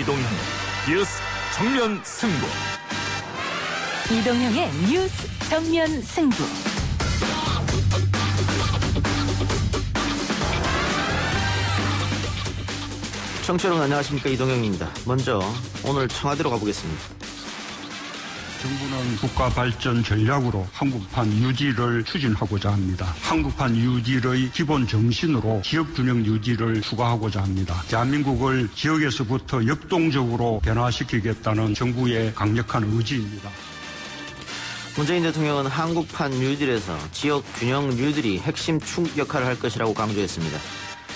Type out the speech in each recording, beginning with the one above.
이동형의 뉴스 정면 승부. 이동형의 뉴스 정면 승부. 청취자 여러분 안녕하십니까, 이동형입니다. 먼저 오늘 청와대로 가보겠습니다. 정부는 국가 발전 전략으로 한국판 유지를 추진하고자 합니다. 한국판 유지의 기본 정신으로 지역균형 유지를 추구하고자 합니다. 대한민국을 지역에서부터 역동적으로 변화시키겠다는 정부의 강력한 의지입니다. 문재인 대통령은 한국판 뉴딜에서 지역 균형 뉴딜이 핵심 축 역할을 할 것이라고 강조했습니다.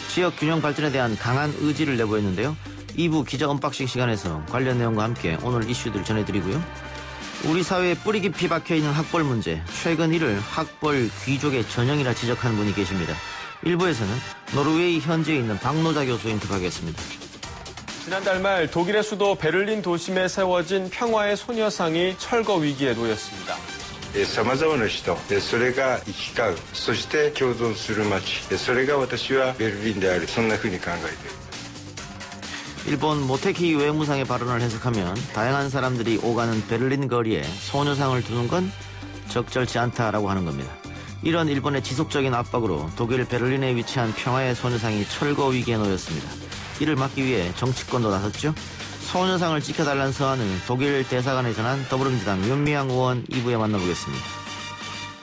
지역 균형 발전에 대한 강한 의지를 내보였는데요. 2부 기자 언박싱 시간에서 관련 내용과 함께 오늘 이슈들 전해드리고요. 우리 사회에 뿌리 깊이 박혀있는 학벌 문제, 최근 이를 학벌 귀족의 전형이라 지적하는 분이 계십니다. 1부에서는 노르웨이 현지에 있는 박노자 교수 인터뷰하겠습니다. 지난달 말 독일의 수도 베를린 도심에 세워진 평화의 소녀상이 철거 위기에 놓였습니다. 様々な人、それが行き交う、そして共存する街、それが私はベルリンである、そんなふうに考えています。 일본 모테키 외무상의 발언을 해석하면 다양한 사람들이 오가는 베를린 거리에 소녀상을 두는 건 적절치 않다라고 하는 겁니다. 이런 일본의 지속적인 압박으로 독일 베를린에 위치한 평화의 소녀상이 철거 위기에 놓였습니다. 이를 막기 위해 정치권도 나섰죠. 소녀상을 지켜달라는 서한을 독일 대사관에 전한 더불어민주당 윤미향 의원 2부에 만나보겠습니다.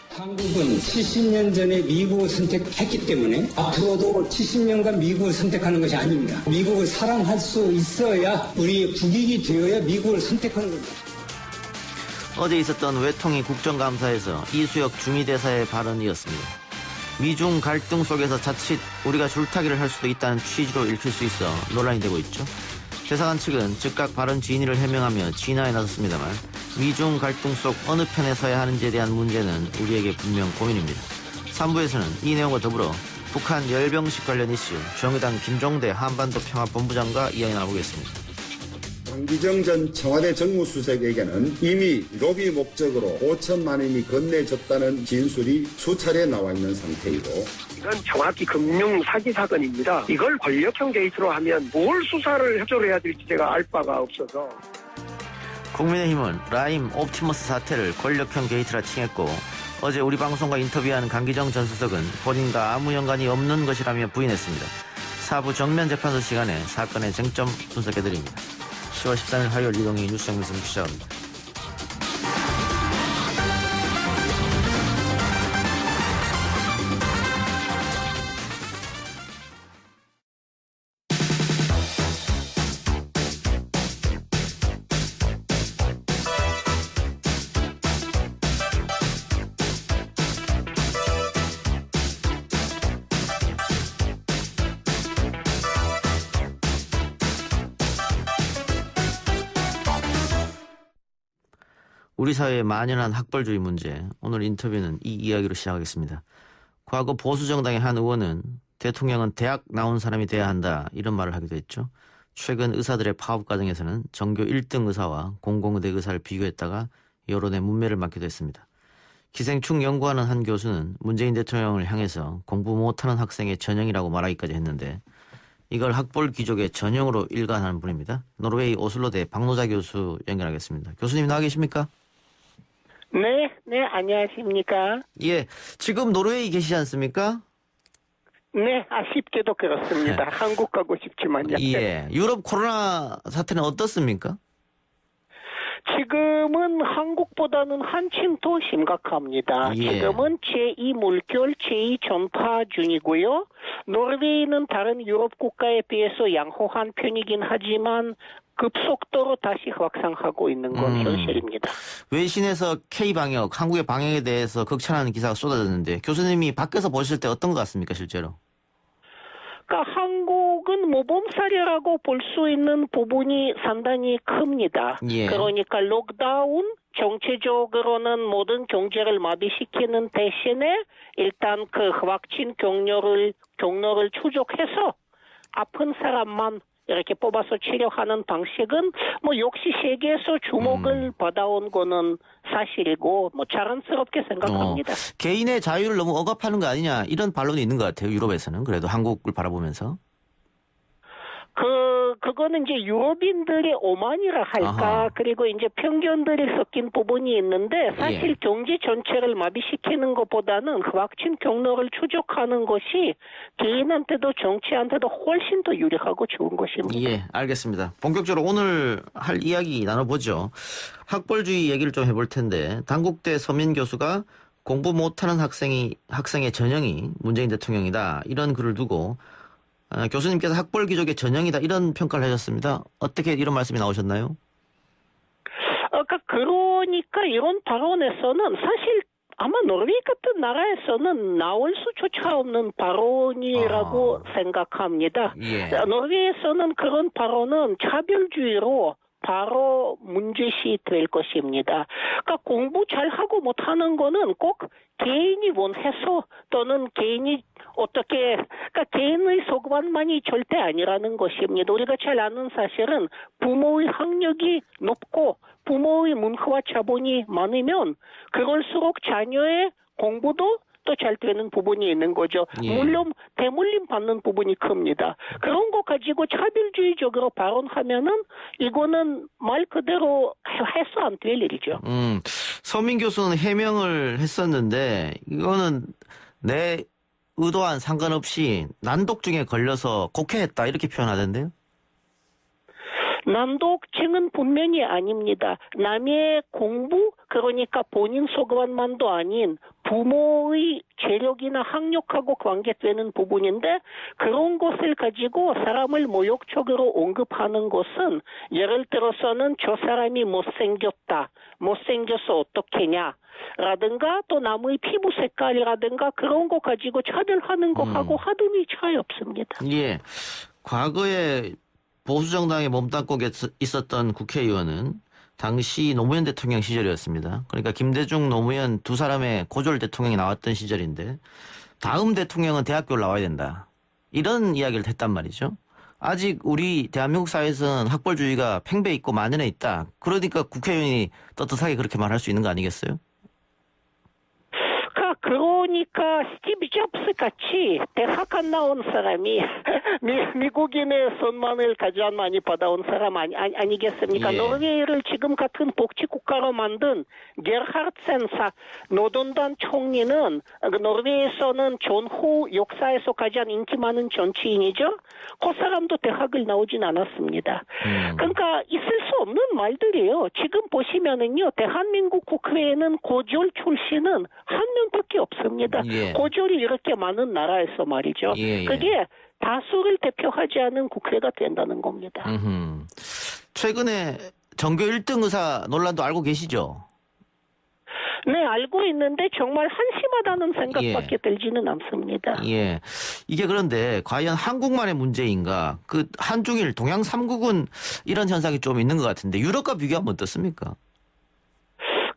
한국은 70년 전에 미국을 선택했기 때문에 앞으로도 70년간 미국을 선택하는 것이 아닙니다. 미국을 사랑할 수 있어야 우리의 국익이 되어야 미국을 선택하는 겁니다. 어제 있었던 외통위 국정감사에서 이수혁 주미대사의 발언이었습니다. 미중 갈등 속에서 자칫 우리가 줄타기를 할 수도 있다는 취지로 읽힐 수 있어 논란이 되고 있죠. 대사관 측은 즉각 발언 진위를 해명하며 진화에 나섰습니다만 미중 갈등 속 어느 편에 서야 하는지에 대한 문제는 우리에게 분명 고민입니다. 3부에서는 이 내용과 더불어 북한 열병식 관련 이슈 정의당 김종대 한반도평화본부장과 이야기 나눠보겠습니다. 황기정 전 청와대 정무수석에게는 이미 로비 목적으로 5천만 원이 건네졌다는 진술이 수차례 나와 있는 상태이고, 이건 정확히 금융 사기 사건입니다. 이걸 권력형 게이트로 하면 뭘 수사를 협조해야 될지 제가 알 바가 없어서. 국민의힘은 라임 옵티머스 사태를 권력형 게이트라 칭했고, 어제 우리 방송과 인터뷰한 강기정 전 수석은 본인과 아무 연관이 없는 것이라며 부인했습니다. 4부 정면 재판소 시간에 사건의 쟁점 분석해드립니다. 10월 13일 화요일 이동희 뉴스 정면 승부 시작합니다. 우리 사회에 만연한 학벌주의 문제, 오늘 인터뷰는 이 이야기로 시작하겠습니다. 과거 보수정당의 한 의원은 대통령은 대학 나온 사람이 돼야 한다, 이런 말을 하기도 했죠. 최근 의사들의 파업 과정에서는 전교 1등 의사와 공공의대 의사를 비교했다가 여론의 문매를 맞기도 했습니다. 기생충 연구하는 한 교수는 문재인 대통령을 향해서 공부 못하는 학생의 전형이라고 말하기까지 했는데, 이걸 학벌 귀족의 전형으로 일관하는 분입니다. 노르웨이 오슬로대 박노자 교수 연결하겠습니다. 교수님 나와 계십니까? 네, 안녕하십니까? 예, 지금 노르웨이 계시지 않습니까? 네, 아쉽게도 그렇습니다. 네. 한국 가고 싶지만요. 예, 유럽 코로나 사태는 어떻습니까? 지금은 한국보다는 한층 더 심각합니다. 예. 지금은 제2 물결, 제2 전파 중이고요. 노르웨이는 다른 유럽 국가에 비해서 양호한 편이긴 하지만 급속도로 다시 확산하고 있는 건 현실입니다. 외신에서 K방역, 한국의 방역에 대해서 극찬하는 기사가 쏟아졌는데 교수님이 밖에서 보실 때 어떤 것 같습니까, 실제로? 그러니까 한국은 모범 사례라고 볼 수 있는 부분이 상당히 큽니다. 예. 그러니까 록다운 정체적으로는 모든 경제를 마비시키는 대신에 일단 그 확진 경로를 추적해서 아픈 사람만 이렇게 뽑아서 치료하는 방식은 뭐 역시 세계에서 주목을 받아온 거는 사실이고 뭐 자랑스럽게 생각합니다. 개인의 자유를 너무 억압하는 거 아니냐 이런 반론이 있는 것 같아요. 유럽에서는 그래도 한국을 바라보면서. 그 그거는 이제 유럽인들의 오만이라 할까, 아하. 그리고 이제 편견들이 섞인 부분이 있는데, 사실 예. 경제 전체를 마비시키는 것보다는 그 확진 경로를 추적하는 것이 개인한테도 정치한테도 훨씬 더 유리하고 좋은 것입니다. 예, 알겠습니다. 본격적으로 오늘 할 이야기 나눠보죠. 학벌주의 얘기를 좀 해볼 텐데, 단국대 서민 교수가 공부 못하는 학생의 전형이 문재인 대통령이다, 이런 글을 두고 교수님께서 학벌 귀족의 전형이다, 이런 평가를 하셨습니다. 어떻게 이런 말씀이 나오셨나요? 그러니까 이런 발언에서는 사실 아마 노르웨이 같은 나라에서는 나올 수조차 없는 발언이라고 생각합니다. 예. 노르웨이에서는 그런 발언은 차별주의로 바로 문제시 될 것입니다. 그러니까 공부 잘하고 못하는 거는 꼭 개인이 원해서 또는 개인이 어떻게, 그러니까 개인의 속반만이 절대 아니라는 것입니다. 우리가 잘 아는 사실은 부모의 학력이 높고 부모의 문화와 자본이 많으면 그럴수록 자녀의 공부도 또 잘 되는 부분이 있는 거죠. 예. 물론 대물림 받는 부분이 큽니다. 그런 거 가지고 차별주의적으로 발언하면은 이거는 말 그대로 해서 안 될 일이죠. 서민 교수는 해명을 했었는데 이거는 내 의도와는 상관없이 난독증에 걸려서 곡해했다, 이렇게 표현하던데요. 난독증은 분명히 아닙니다. 남의 공부, 그러니까 본인 속반만도 아닌 부모의 재력이나 학력하고 관계되는 부분인데, 그런 것을 가지고 사람을 모욕적으로 언급하는 것은 예를 들어서는 저 사람이 못생겼다, 못생겨서 어떻게냐 라든가 또 남의 피부 색깔이라든가 그런 거 가지고 차별하는 거하고 하등이 차이 없습니다. 예, 과거에 보수정당에 몸담고 있었던 국회의원은 당시 노무현 대통령 시절이었습니다. 그러니까 김대중, 노무현 두 사람의 고졸 대통령이 나왔던 시절인데, 다음 대통령은 대학교를 나와야 된다, 이런 이야기를 했단 말이죠. 아직 우리 대한민국 사회에서는 학벌주의가 팽배 있고 만연해 있다. 그러니까 국회의원이 떳떳하게 그렇게 말할 수 있는 거 아니겠어요? 그러니까 스티브 잡스 같이 대학 안 나온 사람이 미국인의 선망을 가장 많이 받아온 사람 아니겠습니까? 예. 노르웨이를 지금 같은 복지국가로 만든 게르하르트센 노동당 총리는 노르웨이에서는 전후 역사에서 가장 인기 많은 정치인이죠. 그 사람도 대학을 나오진 않았습니다. 그러니까 있을 수 없는 말들이에요. 지금 보시면은요, 대한민국 국회에는 고졸 출신은 한 명밖에 없습니다. 예. 고졸이 이렇게 많은 나라에서 말이죠. 예. 그게 다수를 대표하지 않는 국회가 된다는 겁니다. 최근에 전교 1등 의사 논란도 알고 계시죠? 네, 알고 있는데 정말 한심하다는 생각밖에 들지는 않습니다. 예. 이게 그런데 과연 한국만의 문제인가? 그 한중일 동양 3국은 이런 현상이 좀 있는 것 같은데, 유럽과 비교하면 어떻습니까?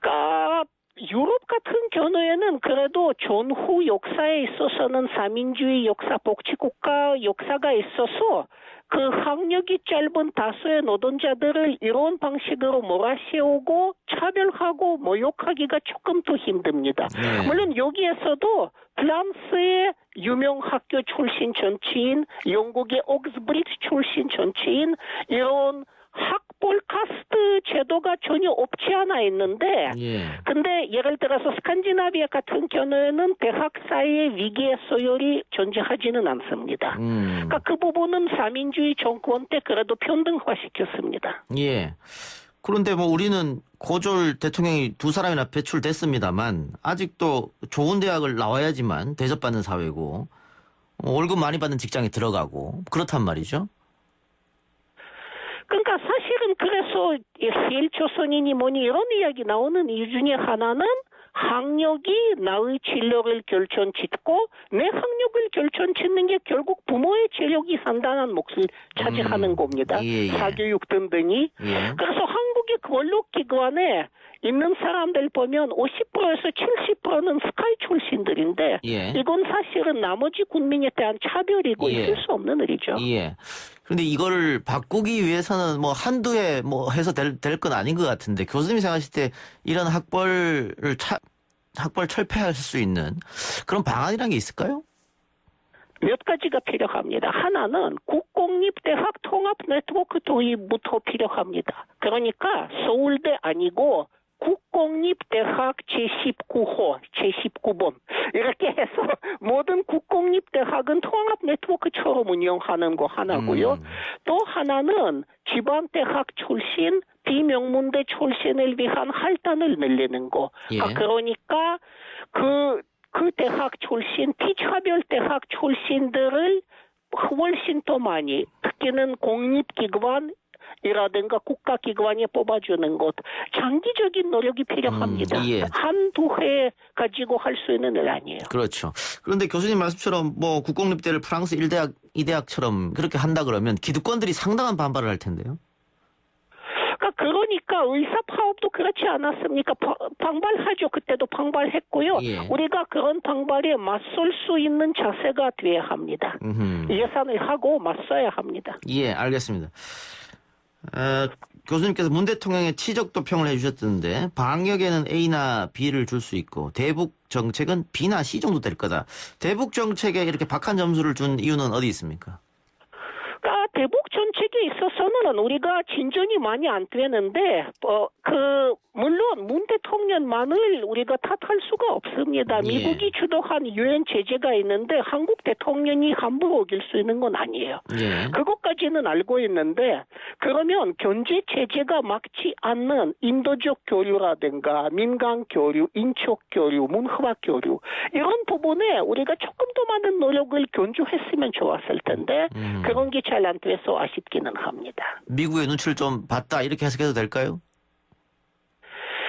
그러니까 유럽 같은 경우에는 그래도 전후 역사에 있어서는 사민주의 역사, 복지국가 역사가 있어서 그 학력이 짧은 다수의 노동자들을 이런 방식으로 몰아세우고 차별하고 모욕하기가 조금 더 힘듭니다. 네. 물론 여기에서도 프랑스의 유명 학교 출신 정치인, 영국의 옥스브리트 출신 정치인, 이런 학벌 카스트 제도가 전혀 없지 않아 있는데, 근데 예를 들어서 스칸디나비아 같은 경우에는 대학 사이의 위기의 소열이 존재하지는 않습니다. 그러니까 그 부분은 사민주의 정권 때 그래도 평등화시켰습니다. 예. 그런데 뭐 우리는 고졸 대통령이 두 사람이나 배출됐습니다만 아직도 좋은 대학을 나와야지만 대접받는 사회고, 월급 많이 받는 직장에 들어가고 그렇단 말이죠. 그러니까 사실은 그래서 헬조선이니 뭐니 이런 이야기 나오는 이유 중에 하나는 학력이 나의 진로를 결정짓고 내 학력을 결정짓는 게 결국 부모의 재력이 상당한 몫을 차지하는 겁니다. 사교육 등등이. 그래서 한국의 권력기관에 있는 사람들 보면 50%에서 70%는 스카이 출신들인데 이건 사실은 나머지 국민에 대한 차별이고 있을 수 없는 일이죠. 그런데 이거를 바꾸기 위해서는 뭐 한두 해 뭐 해서 될 건 아닌 것 같은데, 교수님이 생각하실 때 이런 학벌 철폐할 수 있는 그런 방안이란 게 있을까요? 몇 가지가 필요합니다. 하나는 국공립대학 통합 네트워크 도입부터 필요합니다. 그러니까 서울대 아니고 국공립대학 제19호, 제19번 이렇게 해서 모든 국공립대학은 통합 네트워크처럼 운영하는 거 하나고요. 또 하나는 지방대학 출신, 비명문대 출신을 위한 할당을 늘리는 거. 예. 그러니까 그 대학 출신, 비차별 대학 출신들을 훨씬 더 많이, 특히는 공립기관, 이라든가 국가기관에 뽑아주는 것, 장기적인 노력이 필요합니다. 예. 한두 해 가지고 할 수 있는 일 아니에요. 그렇죠. 그런데 교수님 말씀처럼 뭐 국공립대를 프랑스 1대학, 2대학처럼 그렇게 한다 그러면 기득권들이 상당한 반발을 할 텐데요. 그러니까 의사 파업도 그렇지 않았습니까? 방발하죠. 그때도 방발했고요. 예. 우리가 그런 방발에 맞설 수 있는 자세가 돼야 합니다. 예산을 하고 맞서야 합니다. 예, 알겠습니다. 교수님께서 문 대통령의 치적도 평을 해주셨던데 방역에는 A나 B를 줄 수 있고 대북 정책은 B나 C 정도 될 거다. 대북 정책에 이렇게 박한 점수를 준 이유는 어디 있습니까? 대북 정책에 있어서는 우리가 진전이 많이 안 되는데, 물론 문 대통령만을 우리가 탓할 수가 없습니다. 예. 미국이 주도한 유엔 제재가 있는데 한국 대통령이 함부로 어길 수 있는 건 아니에요. 예. 그것까지는 알고 있는데, 그러면 경제 제재가 막지 않는 인도적 교류라든가 민간 교류, 인척 교류, 문화 교류 이런 부분에 우리가 조금 더 많은 노력을 견주했으면 좋았을 텐데 그런 게 잘 안 돼서 아쉽기는 합니다. 미국의 눈치를 좀 봤다 이렇게 해석해도 될까요?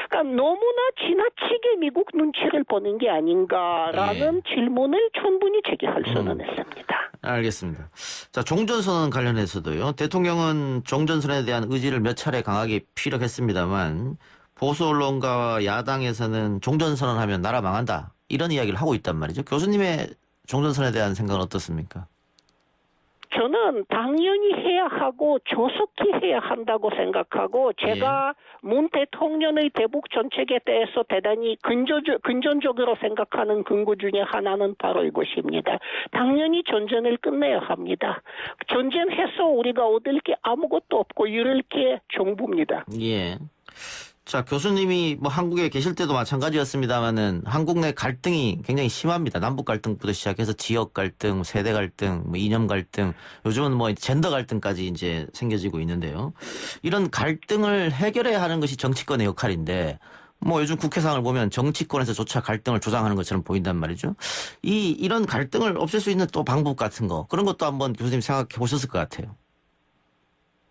그러니까 너무나 지나치게 미국 눈치를 보는 게 아닌가라는 질문을 충분히 제기할 수는 있습니다. 알겠습니다. 자, 종전선언 관련해서도요. 대통령은 종전선언에 대한 의지를 몇 차례 강하게 피력했습니다만 보수 언론가와 야당에서는 종전선언하면 나라 망한다 이런 이야기를 하고 있단 말이죠. 교수님의 종전선언에 대한 생각은 어떻습니까? 저는 당연히 해야 하고 조속히 해야 한다고 생각하고 제가 문 대통령의 대북 정책에 대해서 대단히 근전적으로 생각하는 근거 중에 하나는 바로 이것입니다. 당연히 전쟁을 끝내야 합니다. 전쟁해서 우리가 얻을 게 아무것도 없고 잃을 게 정부입니다. 예. 자, 교수님이 뭐 한국에 계실 때도 마찬가지였습니다만은 한국 내 갈등이 굉장히 심합니다. 남북 갈등부터 시작해서 지역 갈등, 세대 갈등, 뭐 이념 갈등, 요즘은 뭐 젠더 갈등까지 이제 생겨지고 있는데요. 이런 갈등을 해결해야 하는 것이 정치권의 역할인데 뭐 요즘 국회 상황을 보면 정치권에서조차 갈등을 조장하는 것처럼 보인단 말이죠. 이런 갈등을 없앨 수 있는 또 방법 같은 거 그런 것도 한번 교수님 생각해 보셨을 것 같아요.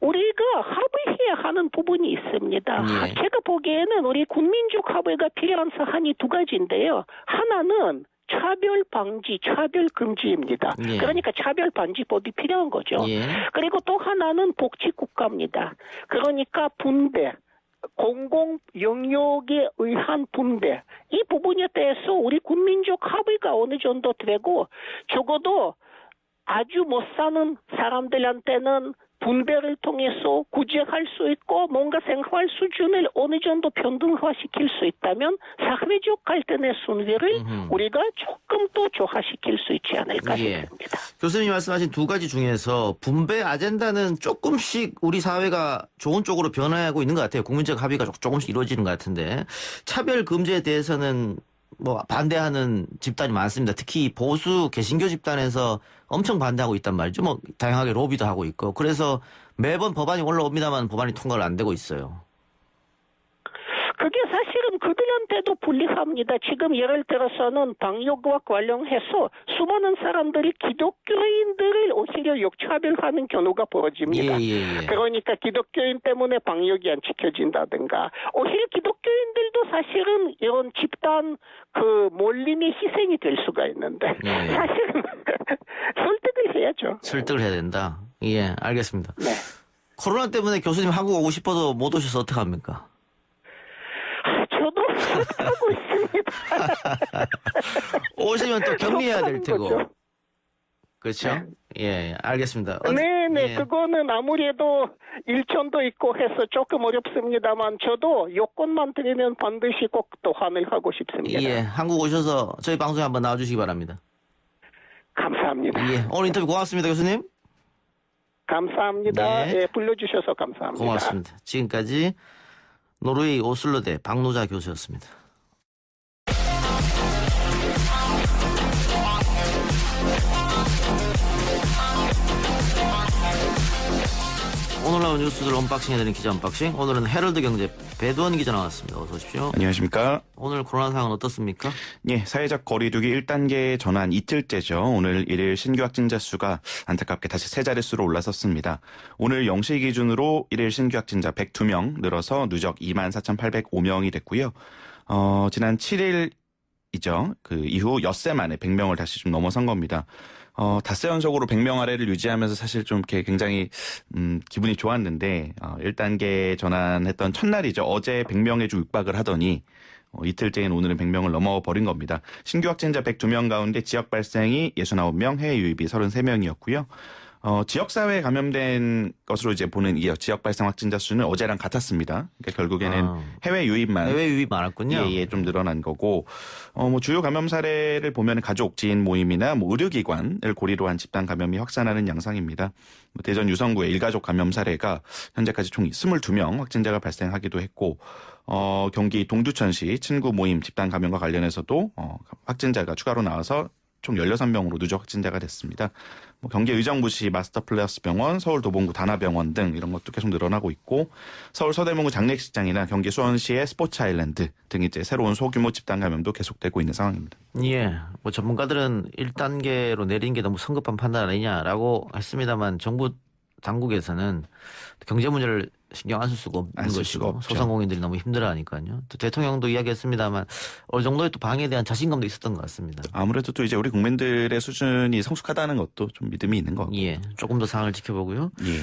우리가 합의해야 하는 부분이 있습니다. 예. 제가 보기에는 우리 국민적 합의가 필요한 사안이 두 가지인데요. 하나는 차별 방지, 차별 금지입니다. 예. 그러니까 차별 방지법이 필요한 거죠. 예. 그리고 또 하나는 복지국가입니다. 그러니까 분배. 공공 영역에 의한 분배. 이 부분에 대해서 우리 국민적 합의가 어느 정도 되고 적어도 아주 못 사는 사람들한테는 분배를 통해서 구제할 수 있고 뭔가 생활 수준을 어느 정도 평등화시킬 수 있다면 사회적 갈등의 순위를 우리가 조금 더 조화시킬 수 있지 않을까 싶습니다. 교수님이 말씀하신 두 가지 중에서 분배 아젠다는 조금씩 우리 사회가 좋은 쪽으로 변화하고 있는 것 같아요. 국민적 합의가 조금씩 이루어지는 것 같은데 차별 금지에 대해서는 뭐 반대하는 집단이 많습니다. 특히 보수 개신교 집단에서 엄청 반대하고 있단 말이죠. 뭐 다양하게 로비도 하고 있고. 그래서 매번 법안이 올라옵니다만 법안이 통과가 안 되고 있어요. 그게 사실은 그들한테도 불리합니다. 지금 예를 들어서는 방역과 관련해서 수많은 사람들이 기독교인들을 오히려 역차별하는 경우가 벌어집니다. 그러니까 기독교인 때문에 방역이 안 지켜진다든가 오히려 기독교인들도 사실은 이런 집단 몰림의 희생이 될 수가 있는데 사실은 설득을 해야죠. 설득을 해야 된다. 예, 알겠습니다. 네. 코로나 때문에 교수님 한국 오고 싶어도 못 오셔서 어떡합니까? 저도 하고 있습니다. 오시면 또 격리해야 될 테고. 거죠. 그렇죠? 네. 예, 알겠습니다. 네네, 그거는 아무래도 일천도 있고 해서 조금 어렵습니다만 저도 여건만 드리면 반드시 꼭 도환을 하고 싶습니다. 예, 한국 오셔서 저희 방송에 한번 나와주시기 바랍니다. 감사합니다. 감사합니다. 예, 오늘 인터뷰 고맙습니다, 교수님. 감사합니다. 네. 예, 불러주셔서 감사합니다. 고맙습니다. 지금까지 노르웨이 오슬로대 박노자 교수였습니다. 오늘 나온 뉴스들 언박싱해드린 기자 언박싱. 오늘은 헤럴드 경제 배두원 기자 나왔습니다. 어서 오십시오. 안녕하십니까. 오늘 코로나 상황은 어떻습니까? 예, 사회적 거리두기 1단계 전환 이틀째죠. 오늘 1일 신규 확진자 수가 안타깝게 다시 세 자릿수로 올라섰습니다. 오늘 0시 기준으로 1일 신규 확진자 102명 늘어서 누적 24,805명이 됐고요. 지난 7일이죠. 그 이후 엿새 만에 100명을 다시 좀 넘어선 겁니다. 닷새 연속으로 100명 아래를 유지하면서 사실 좀 이렇게 굉장히 기분이 좋았는데 1단계 전환했던 첫날이죠. 어제 100명에 좀 육박을 하더니 이틀째인 오늘은 100명을 넘어버린 겁니다. 신규 확진자 102명 가운데 지역 발생이 69명, 해외 유입이 33명이었고요. 지역사회에 감염된 것으로 이제 보는 이 지역 발생 확진자 수는 어제랑 같았습니다. 그러니까 결국에는 해외 유입 많았군요. 예, 좀 늘어난 거고, 주요 감염 사례를 보면 가족, 지인 모임이나 의료기관을 고리로 한 집단 감염이 확산하는 양상입니다. 대전 유성구의 일가족 감염 사례가 현재까지 총 22명 확진자가 발생하기도 했고, 경기 동두천시 친구 모임 집단 감염과 관련해서도 확진자가 추가로 나와서 총 16명으로 누적 확진자가 됐습니다. 경기 의정부시 마스터플러스 병원, 서울 도봉구 다나병원 등 이런 것도 계속 늘어나고 있고, 서울 서대문구 장례식장이나 경기 수원시의 스포츠 아일랜드 등 이제 새로운 소규모 집단 감염도 계속되고 있는 상황입니다. 예, 전문가들은 1단계로 내린 게 너무 성급한 판단 아니냐라고 했습니다만 정부 당국에서는 경제 문제를 신경 안 쓸 수가 없는 것이고 소상공인들이 너무 힘들어하니까요. 또 대통령도 이야기했습니다만 어느 정도의 또 방에 대한 자신감도 있었던 것 같습니다. 아무래도 또 이제 우리 국민들의 수준이 성숙하다는 것도 좀 믿음이 있는 것 같고. 예, 조금 더 상황을 지켜보고요. 예.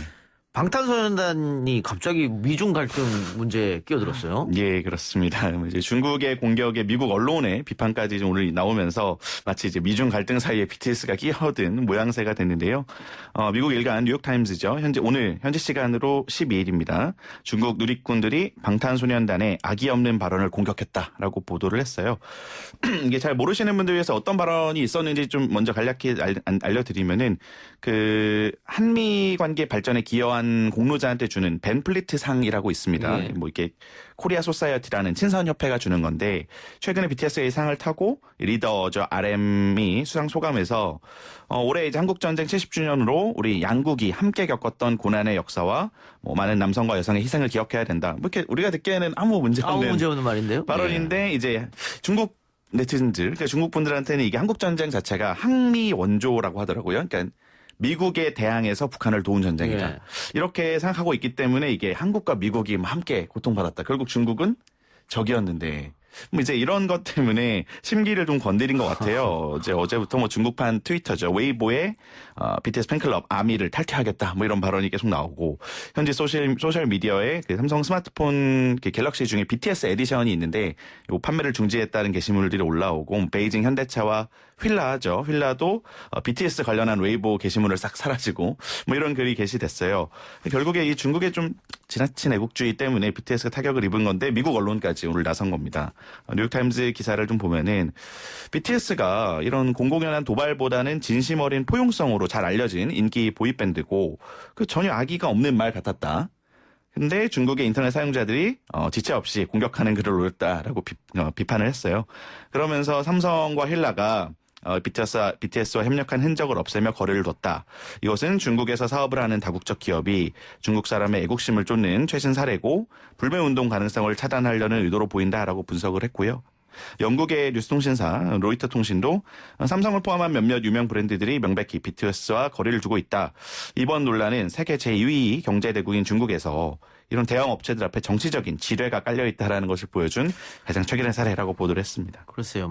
방탄소년단이 갑자기 미중 갈등 문제에 끼어들었어요. 예, 그렇습니다. 이제 중국의 공격에 미국 언론의 비판까지 좀 오늘 나오면서 마치 이제 미중 갈등 사이에 BTS가 끼어든 모양새가 됐는데요. 미국 일간 뉴욕타임즈죠. 현재 시간으로 12일입니다. 중국 누리꾼들이 방탄소년단의 악의 없는 발언을 공격했다라고 보도를 했어요. 이게 잘 모르시는 분들 위해서 어떤 발언이 있었는지 좀 먼저 간략히 알려드리면은 그 한미 관계 발전에 기여한 공로자한테 주는 벤 플리트 상이라고 있습니다. 네. 이게 코리아 소사이어티라는 친선협회가 주는 건데 최근에 BTS가 이 상을 타고 리더죠 RM이 수상 소감에서 올해 이제 한국 전쟁 70주년으로 우리 양국이 함께 겪었던 고난의 역사와 많은 남성과 여성의 희생을 기억해야 된다. 이렇게 우리가 듣기에는 아무 문제 없는 말인데요. 발언인데 네. 이제 중국 네티즌들, 그러니까 중국 분들한테는 이게 한국 전쟁 자체가 항미 원조라고 하더라고요. 그러니까 미국에 대항해서 북한을 도운 전쟁이다. 네. 이렇게 생각하고 있기 때문에 이게 한국과 미국이 함께 고통받았다. 결국 중국은 적이었는데 이제 이런 것 때문에 심기를 좀 건드린 것 같아요. 이제 어제부터 중국판 트위터죠. 웨이보에 BTS 팬클럽 아미를 탈퇴하겠다. 이런 발언이 계속 나오고 현재 소셜 미디어에 그 삼성 스마트폰 갤럭시 중에 BTS 에디션이 있는데 요 판매를 중지했다는 게시물들이 올라오고 베이징 현대차와 휠라죠. 휠라도 BTS 관련한 웨이보 게시물을 싹 사라지고 이런 글이 게시됐어요. 결국에 이 중국의 좀 지나친 애국주의 때문에 BTS가 타격을 입은 건데 미국 언론까지 오늘 나선 겁니다. 뉴욕타임즈 기사를 좀 보면은 BTS가 이런 공공연한 도발보다는 진심 어린 포용성으로 잘 알려진 인기 보이밴드고 전혀 악의가 없는 말 같았다. 근데 중국의 인터넷 사용자들이 지체 없이 공격하는 글을 올렸다라고 비판을 했어요. 그러면서 삼성과 힐라가 BTS와 협력한 흔적을 없애며 거리를 뒀다. 이것은 중국에서 사업을 하는 다국적 기업이 중국 사람의 애국심을 쫓는 최신 사례고 불매운동 가능성을 차단하려는 의도로 보인다라고 분석을 했고요. 영국의 뉴스통신사 로이터 통신도 삼성을 포함한 몇몇 유명 브랜드들이 명백히 BTS와 거리를 두고 있다. 이번 논란은 세계 제2위 경제대국인 중국에서 이런 대형 업체들 앞에 정치적인 지뢰가 깔려있다라는 것을 보여준 가장 최근의 사례라고 보도를 했습니다. 글쎄요.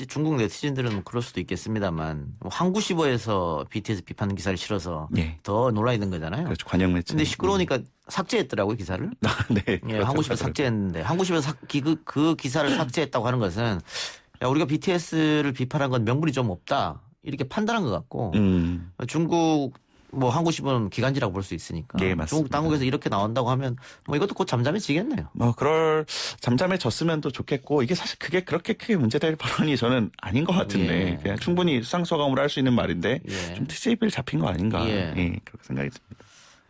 중국 네티즌들은 그럴 수도 있겠습니다만 항구시보에서 BTS 비판 기사를 실어서 더 논란이 된 거잖아요. 그렇죠. 관영 매체. 근데 시끄러우니까 삭제했더라고요, 기사를. 네. 예, 항구시보 삭제했는데 항구시보에서 그 기사를 삭제했다고 하는 것은 우리가 BTS를 비판한 건 명분이 좀 없다. 이렇게 판단한 것 같고 중국 뭐 한국신문은 기간지라고 볼 수 있으니까. 예, 맞습니다. 중국 당국에서 이렇게 나온다고 하면 뭐 이것도 곧 잠잠해지겠네요. 뭐 잠잠해졌으면 또 좋겠고 이게 사실 그게 그렇게 크게 문제될 발언이 저는 아닌 것 같은데 그냥 충분히 수상소감으로 할 수 있는 말인데 좀 트집을 잡힌 거 아닌가 그렇게 생각이 듭니다.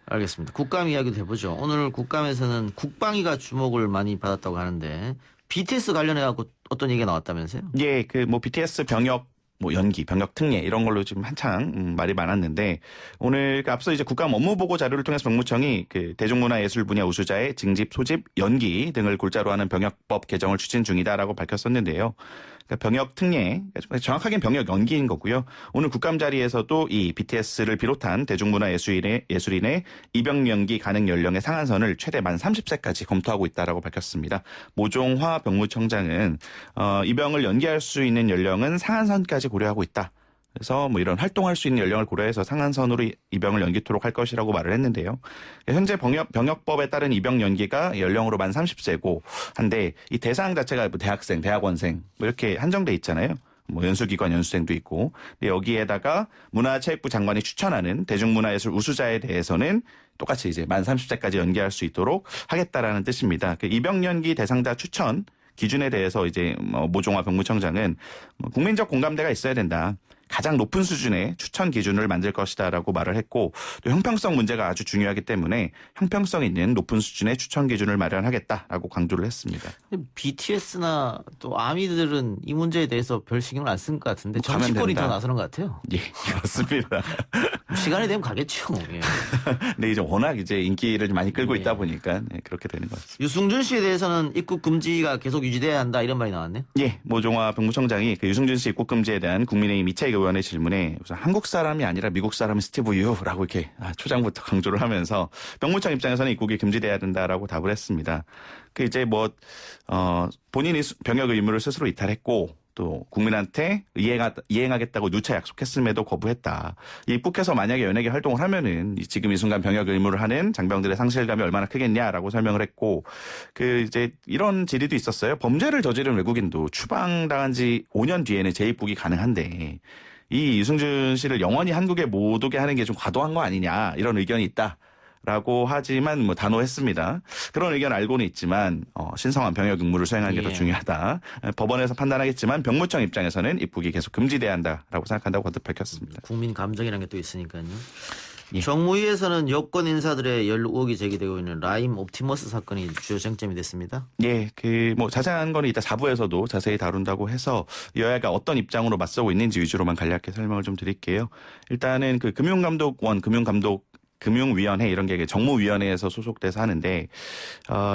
알겠습니다. 국감 이야기도 해보죠. 오늘 국감에서는 국방위가 주목을 많이 받았다고 하는데 BTS 관련해 갖고 어떤 얘기가 나왔다면서요? 예, BTS 병역 연기, 병역 특례 이런 걸로 지금 한창 말이 많았는데 오늘 앞서 이제 국감 업무보고 자료를 통해서 병무청이 대중문화예술 분야 우수자의 징집, 소집, 연기 등을 골자로 하는 병역법 개정을 추진 중이다라고 밝혔었는데요. 그러니까 병역 특례, 정확하게는 병역 연기인 거고요. 오늘 국감 자리에서도 이 BTS를 비롯한 대중문화예술인의 입영 연기 가능 연령의 상한선을 최대 만 30세까지 검토하고 있다라고 밝혔습니다. 모종화 병무청장은 입영을 연기할 수 있는 연령은 상한선까지 고려하고 있다. 그래서 이런 활동할 수 있는 연령을 고려해서 상한선으로 입영을 연기토록 할 것이라고 말을 했는데요. 현재 병역법에 따른 입영 연기가 연령으로 만 30세고 한데 이 대상 자체가 대학생, 대학원생 이렇게 한정돼 있잖아요. 연수기관 연수생도 있고 여기에다가 문화체육부 장관이 추천하는 대중문화예술 우수자에 대해서는 똑같이 이제 만 30세까지 연기할 수 있도록 하겠다라는 뜻입니다. 입영 연기 대상자 추천 기준에 대해서 이제 모종화 병무청장은 국민적 공감대가 있어야 된다. 가장 높은 수준의 추천 기준을 만들 것이다라고 말을 했고 또 형평성 문제가 아주 중요하기 때문에 형평성 있는 높은 수준의 추천 기준을 마련하겠다라고 강조를 했습니다. BTS나 또 아미들은 이 문제에 대해서 별 신경을 안 쓴 것 같은데 정치권이 더 나서는 것 같아요. 예, 그렇습니다. 시간이 되면 가겠죠. 예. 근데 이제 워낙 이제 인기를 많이 끌고 있다 보니까 그렇게 되는 것 같습니다. 유승준 씨에 대해서는 입국 금지가 계속 유지돼야 한다 이런 말이 나왔네요. 예, 모종화 병무청장이 유승준 씨 입국 금지에 대한 국민의힘 이차익 의원의 질문에 우선 한국 사람이 아니라 미국 사람은 스티브 유라고 이렇게 초장부터 강조를 하면서 병무청 입장에서는 입국이 금지돼야 된다라고 답을 했습니다. 본인이 병역 의무를 스스로 이탈했고 또 국민한테 이행하겠다고 누차 약속했음에도 거부했다. 입국해서 만약에 연예계 활동을 하면은 지금 이 순간 병역 의무를 하는 장병들의 상실감이 얼마나 크겠냐라고 설명을 했고 이런 질의도 있었어요. 범죄를 저지른 외국인도 추방당한 지 5년 뒤에는 재입국이 가능한데 이 유승준 씨를 영원히 한국에 못 오게 하는 게 좀 과도한 거 아니냐 이런 의견이 있다라고 하지만 단호했습니다. 그런 의견 알고는 있지만 신성한 병역 의무를 수행하는 게 더 중요하다. 법원에서 판단하겠지만 병무청 입장에서는 입국이 계속 금지돼야 한다라고 생각한다고 거듭 밝혔습니다. 국민 감정이라는 게 또 있으니까요. 정무위에서는 여권 인사들의 연루 의혹이 제기되고 있는 라임 옵티머스 사건이 주요 쟁점이 됐습니다. 예, 자세한 거는 이따 4부에서도 자세히 다룬다고 해서 여야가 어떤 입장으로 맞서고 있는지 위주로만 간략하게 설명을 좀 드릴게요. 일단은 금융위원회 이런 게 정무위원회에서 소속돼서 하는데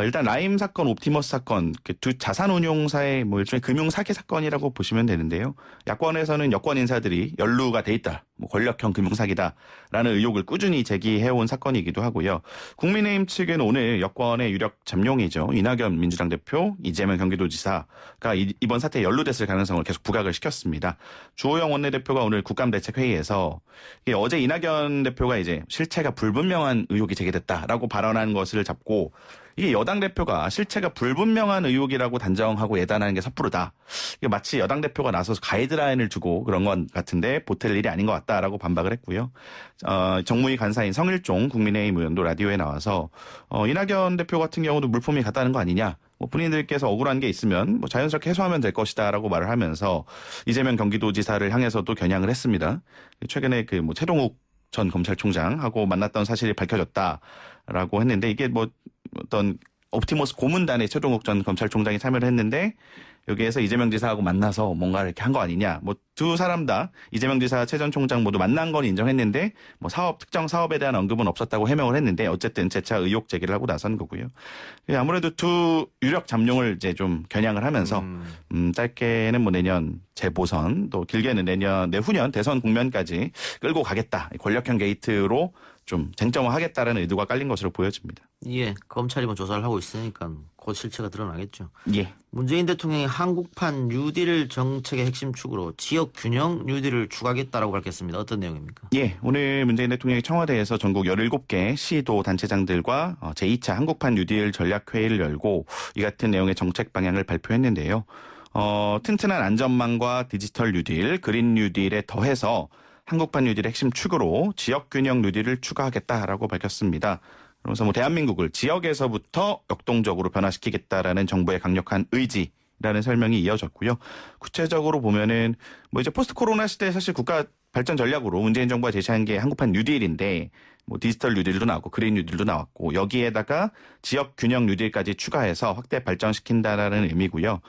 일단 라임 사건, 옵티머스 사건 두 자산운용사의 일종의 금융사기 사건이라고 보시면 되는데요. 야권에서는 여권 인사들이 연루가 돼 있다. 권력형 금융사기다라는 의혹을 꾸준히 제기해온 사건이기도 하고요. 국민의힘 측은 오늘 여권의 유력 잠룡이죠. 이낙연 민주당 대표, 이재명 경기도지사가 이번 사태에 연루됐을 가능성을 계속 부각을 시켰습니다. 주호영 원내대표가 오늘 국감대책회의에서 어제 이낙연 대표가 이제 실체가 불분명한 의혹이 제기됐다라고 발언한 것을 잡고 이게 여당 대표가 실체가 불분명한 의혹이라고 단정하고 예단하는 게 섣부르다. 이게 마치 여당 대표가 나서서 가이드라인을 주고 그런 것 같은데 보탤 일이 아닌 것 같다라고 반박을 했고요. 정무위 간사인 성일종 국민의힘 의원도 라디오에 나와서 이낙연 대표 같은 경우도 물품이 같다는 거 아니냐. 본인들께서 억울한 게 있으면 자연스럽게 해소하면 될 것이다라고 말을 하면서 이재명 경기도지사를 향해서도 겨냥을 했습니다. 최근에 최동욱 전 검찰총장하고 만났던 사실이 밝혀졌다라고 했는데 이게 어떤 옵티머스 고문단에 최동욱 전 검찰총장이 참여를 했는데 여기에서 이재명 지사하고 만나서 뭔가 이렇게 한 거 아니냐. 두 사람 다 이재명 지사, 최 전 총장 모두 만난 건 인정했는데 특정 사업에 대한 언급은 없었다고 해명을 했는데 어쨌든 재차 의혹 제기를 하고 나선 거고요. 아무래도 두 유력 잠룡을 이제 좀 겨냥을 하면서 짧게는 내년 재보선 또 길게는 내후년 대선 국면까지 끌고 가겠다. 권력형 게이트로 좀 쟁점화하겠다라는 의도가 깔린 것으로 보여집니다. 예, 검찰이 조사를 하고 있으니까 곧 실체가 드러나겠죠. 예. 문재인 대통령이 한국판 뉴딜 정책의 핵심 축으로 지역 균형 뉴딜을 추가하겠다라고 밝혔습니다. 어떤 내용입니까? 예, 오늘 문재인 대통령이 청와대에서 전국 17개 시도 단체장들과 제2차 한국판 뉴딜 전략회의를 열고 이 같은 내용의 정책 방향을 발표했는데요. 튼튼한 안전망과 디지털 뉴딜, 그린 뉴딜에 더해서 한국판 뉴딜의 핵심 축으로 지역균형 뉴딜을 추가하겠다라고 밝혔습니다. 그러면서 대한민국을 지역에서부터 역동적으로 변화시키겠다라는 정부의 강력한 의지라는 설명이 이어졌고요. 구체적으로 보면은 이제 포스트 코로나 시대에 사실 국가 발전 전략으로 문재인 정부가 제시한 게 한국판 뉴딜인데 디지털 뉴딜도 나왔고 그린 뉴딜도 나왔고 여기에다가 지역 균형 뉴딜까지 추가해서 확대 발전시킨다라는 의미고요.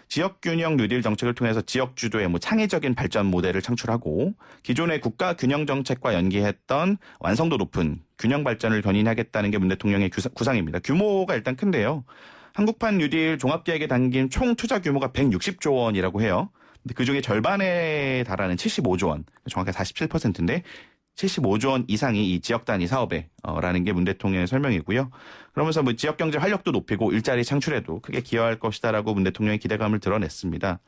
지역 균형 뉴딜 정책을 통해서 지역 주도의 창의적인 발전 모델을 창출하고 기존의 국가 균형 정책과 연계했던 완성도 높은 균형 발전을 견인하겠다는 게 문 대통령의 구상입니다. 규모가 일단 큰데요. 한국판 뉴딜 종합계획에 담긴 총 투자 규모가 160조 원이라고 해요. 근데 그중에 절반에 달하는 75조 원, 정확히 47%인데 75조 원 이상이 이 지역 단위 사업에 라는 게 문 대통령의 설명이고요. 그러면서 지역 경제 활력도 높이고 일자리 창출에도 크게 기여할 것이다라고 문 대통령의 기대감을 드러냈습니다.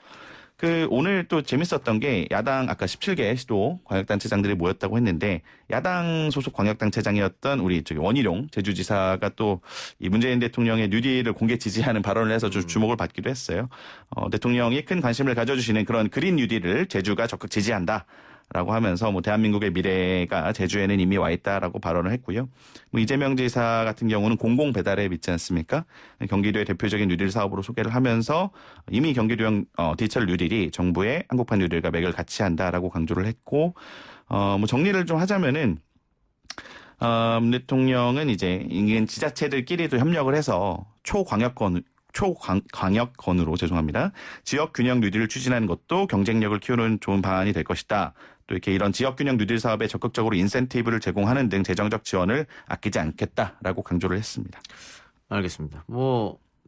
오늘 또 재밌었던 게 야당 아까 17개 시도 광역단체장들이 모였다고 했는데 야당 소속 광역단체장이었던 우리 원희룡 제주지사가 또 이 문재인 대통령의 뉴딜을 공개 지지하는 발언을 해서 좀 주목을 받기도 했어요. 대통령이 큰 관심을 가져주시는 그런 그린 뉴딜을 제주가 적극 지지한다. 라고 하면서 대한민국의 미래가 제주에는 이미 와 있다라고 발언을 했고요. 이재명 지사 같은 경우는 공공 배달에 믿지 않습니까? 경기도의 대표적인 뉴딜 사업으로 소개를 하면서 이미 경기도형 디지털 뉴딜이 정부의 한국판 뉴딜과 맥을 같이 한다라고 강조를 했고, 정리를 좀 하자면은 문 대통령은 이제 인근 지자체들끼리도 협력을 해서 초광역권으로 죄송합니다. 지역 균형 뉴딜을 추진하는 것도 경쟁력을 키우는 좋은 방안이 될 것이다. 또 이렇게 이런 지역 균형 뉴딜 사업에 적극적으로 인센티브를 제공하는 등 재정적 지원을 아끼지 않겠다라고 강조를 했습니다. 알겠습니다.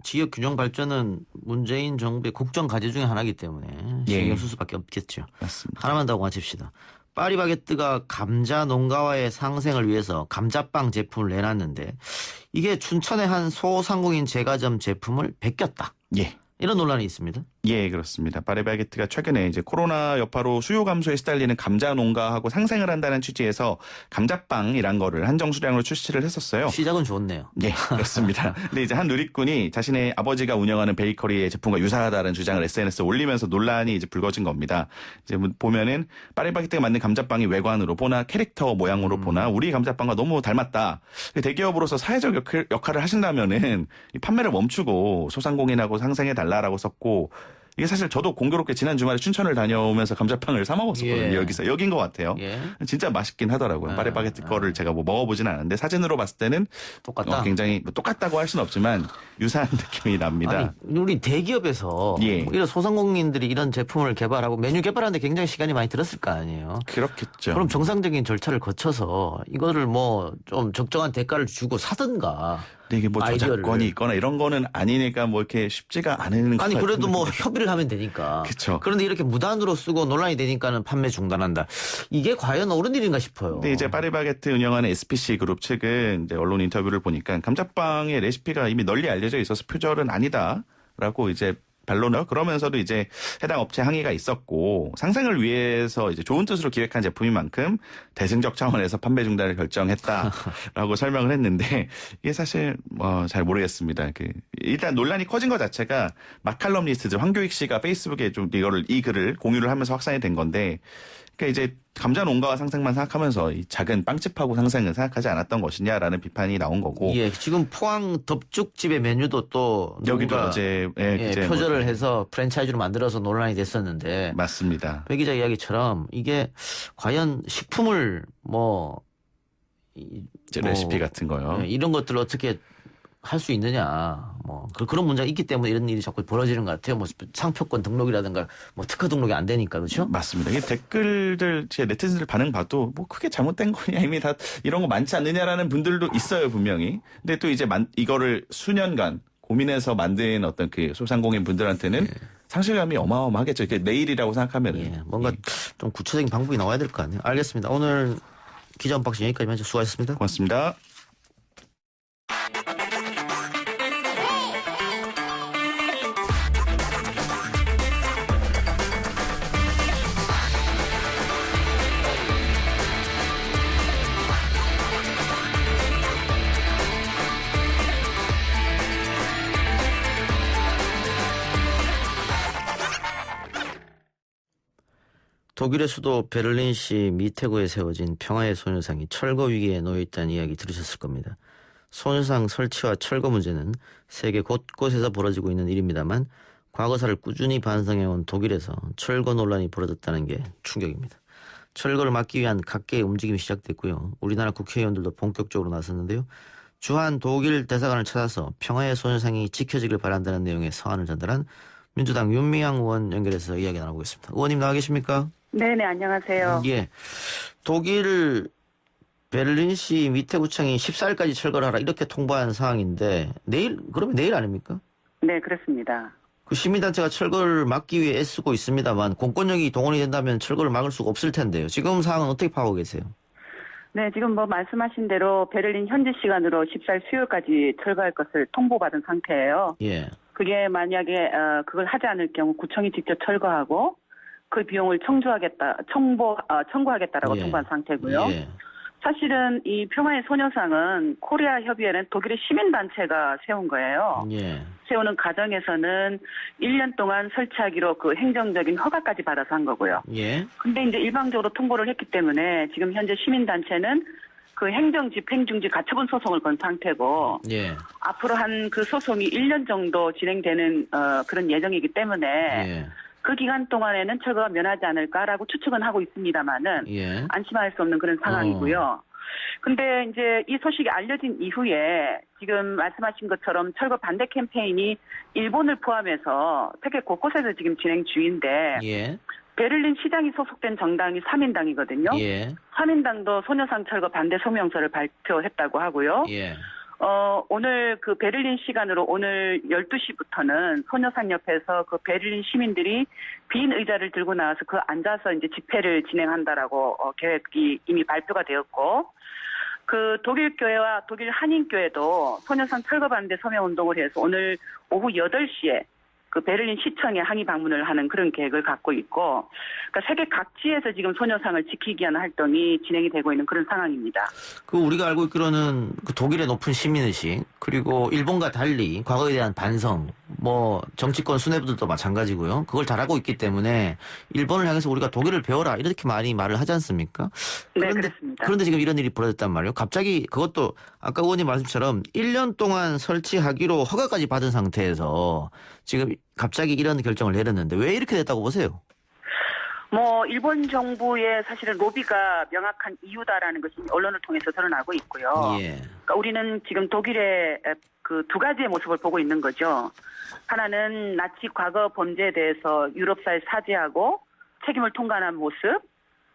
지역 균형 발전은 문재인 정부의 국정 과제 중에 하나이기 때문에 신경 쓸 수밖에 없겠죠. 맞습니다. 하나만 더 맞춥시다. 파리바게뜨가 감자 농가와의 상생을 위해서 감자빵 제품을 내놨는데 이게 춘천의 한 소상공인 제과점 제품을 베꼈다. 예. 이런 논란이 있습니다. 예, 그렇습니다. 파리바게뜨가 최근에 이제 코로나 여파로 수요 감소에 시달리는 감자 농가하고 상생을 한다는 취지에서 감자빵이란 거를 한정 수량으로 출시를 했었어요. 시작은 좋네요. 예, 그렇습니다. 근데 이제 한 누리꾼이 자신의 아버지가 운영하는 베이커리의 제품과 유사하다는 주장을 SNS에 올리면서 논란이 이제 불거진 겁니다. 이제 보면은 파리바게뜨가 만든 감자빵이 외관으로 보나 캐릭터 모양으로 보나 우리 감자빵과 너무 닮았다. 대기업으로서 사회적 역할을 하신다면은 이 판매를 멈추고 소상공인하고 상생해 달라라고 썼고. 이게 사실 저도 공교롭게 지난 주말에 춘천을 다녀오면서 감자빵을 사 먹었었거든요. 여기서 여긴 것 같아요. 진짜 맛있긴 하더라고요. 파리바게뜨 거를 제가 먹어보진 않았는데 사진으로 봤을 때는 똑같다. 굉장히 똑같다고 할 수는 없지만 유사한 느낌이 납니다. 아니, 우리 대기업에서 이런 소상공인들이 이런 제품을 개발하고 메뉴 개발하는데 굉장히 시간이 많이 들었을 거 아니에요. 그렇겠죠. 그럼 정상적인 절차를 거쳐서 이거를 좀 적정한 대가를 주고 사든가. 근데 이게 저작권이 있거나 이런 거는 아니니까 이렇게 쉽지가 않은 거 아니 그래도 협의를 하면 되니까. 그렇죠. 그런데 이렇게 무단으로 쓰고 논란이 되니까는 판매 중단한다. 이게 과연 옳은 일인가 싶어요. 근데 이제 파리바게뜨 운영하는 SPC 그룹 측은 이제 언론 인터뷰를 보니까 감자빵의 레시피가 이미 널리 알려져 있어서 표절은 아니다라고 이제 반론을 그러면서도 이제 해당 업체 항의가 있었고 상생을 위해서 이제 좋은 뜻으로 기획한 제품인 만큼 대승적 차원에서 판매 중단을 결정했다라고 설명을 했는데 이게 사실 잘 모르겠습니다. 일단 논란이 커진 것 자체가 마칼럼니스트 황교익 씨가 페이스북에 좀 이 글을 공유를 하면서 확산이 된 건데 그러니까 이제 감자 농가와 상생만 생각하면서 이 작은 빵집하고 상생은 생각하지 않았던 것이냐라는 비판이 나온 거고. 예, 지금 포항 덮죽집의 메뉴도 또 여기도 어제 표절을 해서 프랜차이즈로 만들어서 논란이 됐었는데. 맞습니다. 배 기자 이야기처럼 이게 과연 식품을 레시피 같은 거요. 이런 것들을 어떻게 할 수 있느냐. 그런 문제가 있기 때문에 이런 일이 자꾸 벌어지는 것 같아요. 상표권 등록이라든가 특허 등록이 안 되니까 그렇죠? 맞습니다. 이게 댓글들 제 네티즌들 반응 봐도 크게 잘못된 거냐 이미 다 이런 거 많지 않느냐라는 분들도 있어요 분명히. 근데 또 이제 이거를 수년간 고민해서 만든 어떤 소상공인 분들한테는 상실감이 어마어마하겠죠. 이게 내일이라고 생각하면 뭔가 좀 구체적인 방법이 나와야 될 거 아니에요. 알겠습니다. 오늘 기자 언박싱 여기까지만 해서 수고하셨습니다. 고맙습니다. 독일의 수도 베를린시 미테구에 세워진 평화의 소녀상이 철거 위기에 놓여 있다는 이야기 들으셨을 겁니다. 소녀상 설치와 철거 문제는 세계 곳곳에서 벌어지고 있는 일입니다만 과거사를 꾸준히 반성해온 독일에서 철거 논란이 벌어졌다는 게 충격입니다. 철거를 막기 위한 각계의 움직임이 시작됐고요. 우리나라 국회의원들도 본격적으로 나섰는데요. 주한 독일 대사관을 찾아서 평화의 소녀상이 지켜지길 바란다는 내용의 서한을 전달한 민주당 윤미향 의원 연결해서 이야기 나눠보겠습니다. 의원님 나와 계십니까? 네네, 안녕하세요. 예. 독일 베를린시 미테구청이 14일까지 철거를 하라 이렇게 통보한 상황인데 그러면 내일 아닙니까? 네, 그렇습니다. 그 시민단체가 철거를 막기 위해 애쓰고 있습니다만 공권력이 동원이 된다면 철거를 막을 수가 없을 텐데요. 지금 상황은 어떻게 파악하고 계세요? 네, 지금 말씀하신 대로 베를린 현지 시간으로 14일 수요일까지 철거할 것을 통보받은 상태예요. 예. 그게 만약에 그걸 하지 않을 경우 구청이 직접 철거하고 그 비용을 청구하겠다라고 예. 통보한 상태고요. 예. 사실은 이 평화의 소녀상은 코리아 협의회는 독일의 시민단체가 세운 거예요. 예. 세우는 과정에서는 1년 동안 설치하기로 그 행정적인 허가까지 받아서 한 거고요. 예. 근데 이제 일방적으로 통보를 했기 때문에 지금 현재 시민단체는 그 행정 집행중지 가처분 소송을 건 상태고 예. 앞으로 한 그 소송이 1년 정도 진행되는 그런 예정이기 때문에 예. 그 기간 동안에는 철거가 면하지 않을까라고 추측은 하고 있습니다만은 예. 안심할 수 없는 그런 상황이고요. 근데 이제 이 소식이 알려진 이후에 지금 말씀하신 것처럼 철거 반대 캠페인이 일본을 포함해서 세계 곳곳에서 지금 진행 중인데 예. 베를린 시장이 소속된 정당이 3인당이거든요. 예. 3인당도 소녀상 철거 반대 성명서를 발표했다고 하고요. 예. 오늘 그 베를린 시간으로 오늘 12시부터는 소녀상 옆에서 그 베를린 시민들이 빈 의자를 들고 나와서 그 앉아서 이제 집회를 진행한다라고 계획이 이미 발표가 되었고, 그 독일 교회와 독일 한인교회도 소녀상 철거 반대 서명 운동을 해서 오늘 오후 8시에 그 베를린 시청에 항의 방문을 하는 그런 계획을 갖고 있고, 그러니까 세계 각지에서 지금 소녀상을 지키기 위한 활동이 진행이 되고 있는 그런 상황입니다. 그 우리가 알고 있기로는 그 독일의 높은 시민의식 그리고 일본과 달리 과거에 대한 반성, 정치권 수뇌부들도 마찬가지고요. 그걸 잘하고 있기 때문에 일본을 향해서 우리가 독일을 배워라 이렇게 많이 말을 하지 않습니까? 네, 그렇습니다. 그런데 지금 이런 일이 벌어졌단 말이에요. 갑자기 그것도 아까 의원님 말씀처럼 1년 동안 설치하기로 허가까지 받은 상태에서 지금 갑자기 이런 결정을 내렸는데 왜 이렇게 됐다고 보세요? 일본 정부의 사실은 로비가 명확한 이유다라는 것이 언론을 통해서 드러나고 있고요. 예. 그러니까 우리는 지금 독일의 그 두 가지의 모습을 보고 있는 거죠. 하나는 나치 과거 범죄에 대해서 유럽사에 사죄하고 책임을 통감한 모습.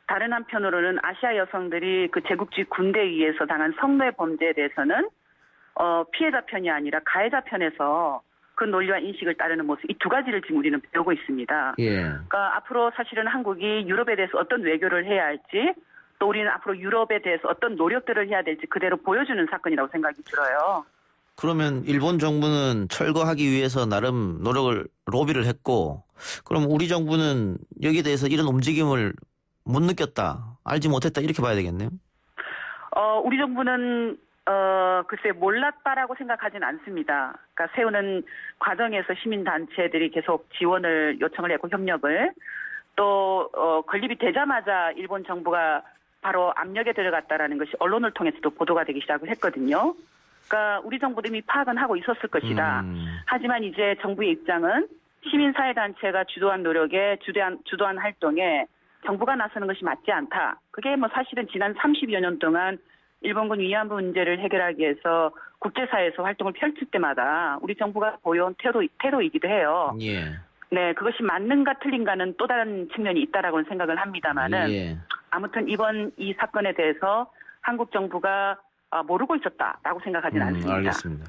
다른 한편으로는 아시아 여성들이 그 제국주의 군대에 의해서 당한 성노예 범죄에 대해서는 피해자 편이 아니라 가해자 편에서 그 논리와 인식을 따르는 모습, 이 두 가지를 지금 우리는 배우고 있습니다. 예. 그러니까 앞으로 사실은 한국이 유럽에 대해서 어떤 외교를 해야 할지, 또 우리는 앞으로 유럽에 대해서 어떤 노력들을 해야 될지 그대로 보여주는 사건이라고 생각이 들어요. 그러면 일본 정부는 철거하기 위해서 나름 로비를 했고, 그럼 우리 정부는 여기에 대해서 이런 움직임을 못 느꼈다, 알지 못했다 이렇게 봐야 되겠네요? 우리 정부는 글쎄 몰랐다라고 생각하지는 않습니다. 그러니까 세우는 과정에서 시민단체들이 계속 지원을 요청을 했고 협력을 또 건립이 되자마자 일본 정부가 바로 압력에 들어갔다라는 것이 언론을 통해서도 보도가 되기 시작을 했거든요. 그러니까 우리 정부도 이미 파악은 하고 있었을 것이다. 하지만 이제 정부의 입장은 시민사회단체가 주도한 노력에 주도한 활동에 정부가 나서는 것이 맞지 않다. 그게 사실은 지난 30여 년 동안 일본군 위안부 문제를 해결하기 위해서 국제사회에서 활동을 펼칠 때마다 우리 정부가 보여온 태도이기도 해요. 예. 네, 그것이 맞는가 틀린가는 또 다른 측면이 있다라고는 생각을 합니다만은 예. 아무튼 이번 이 사건에 대해서 한국 정부가 모르고 있었다라고 생각하지는 않습니다. 알겠습니다.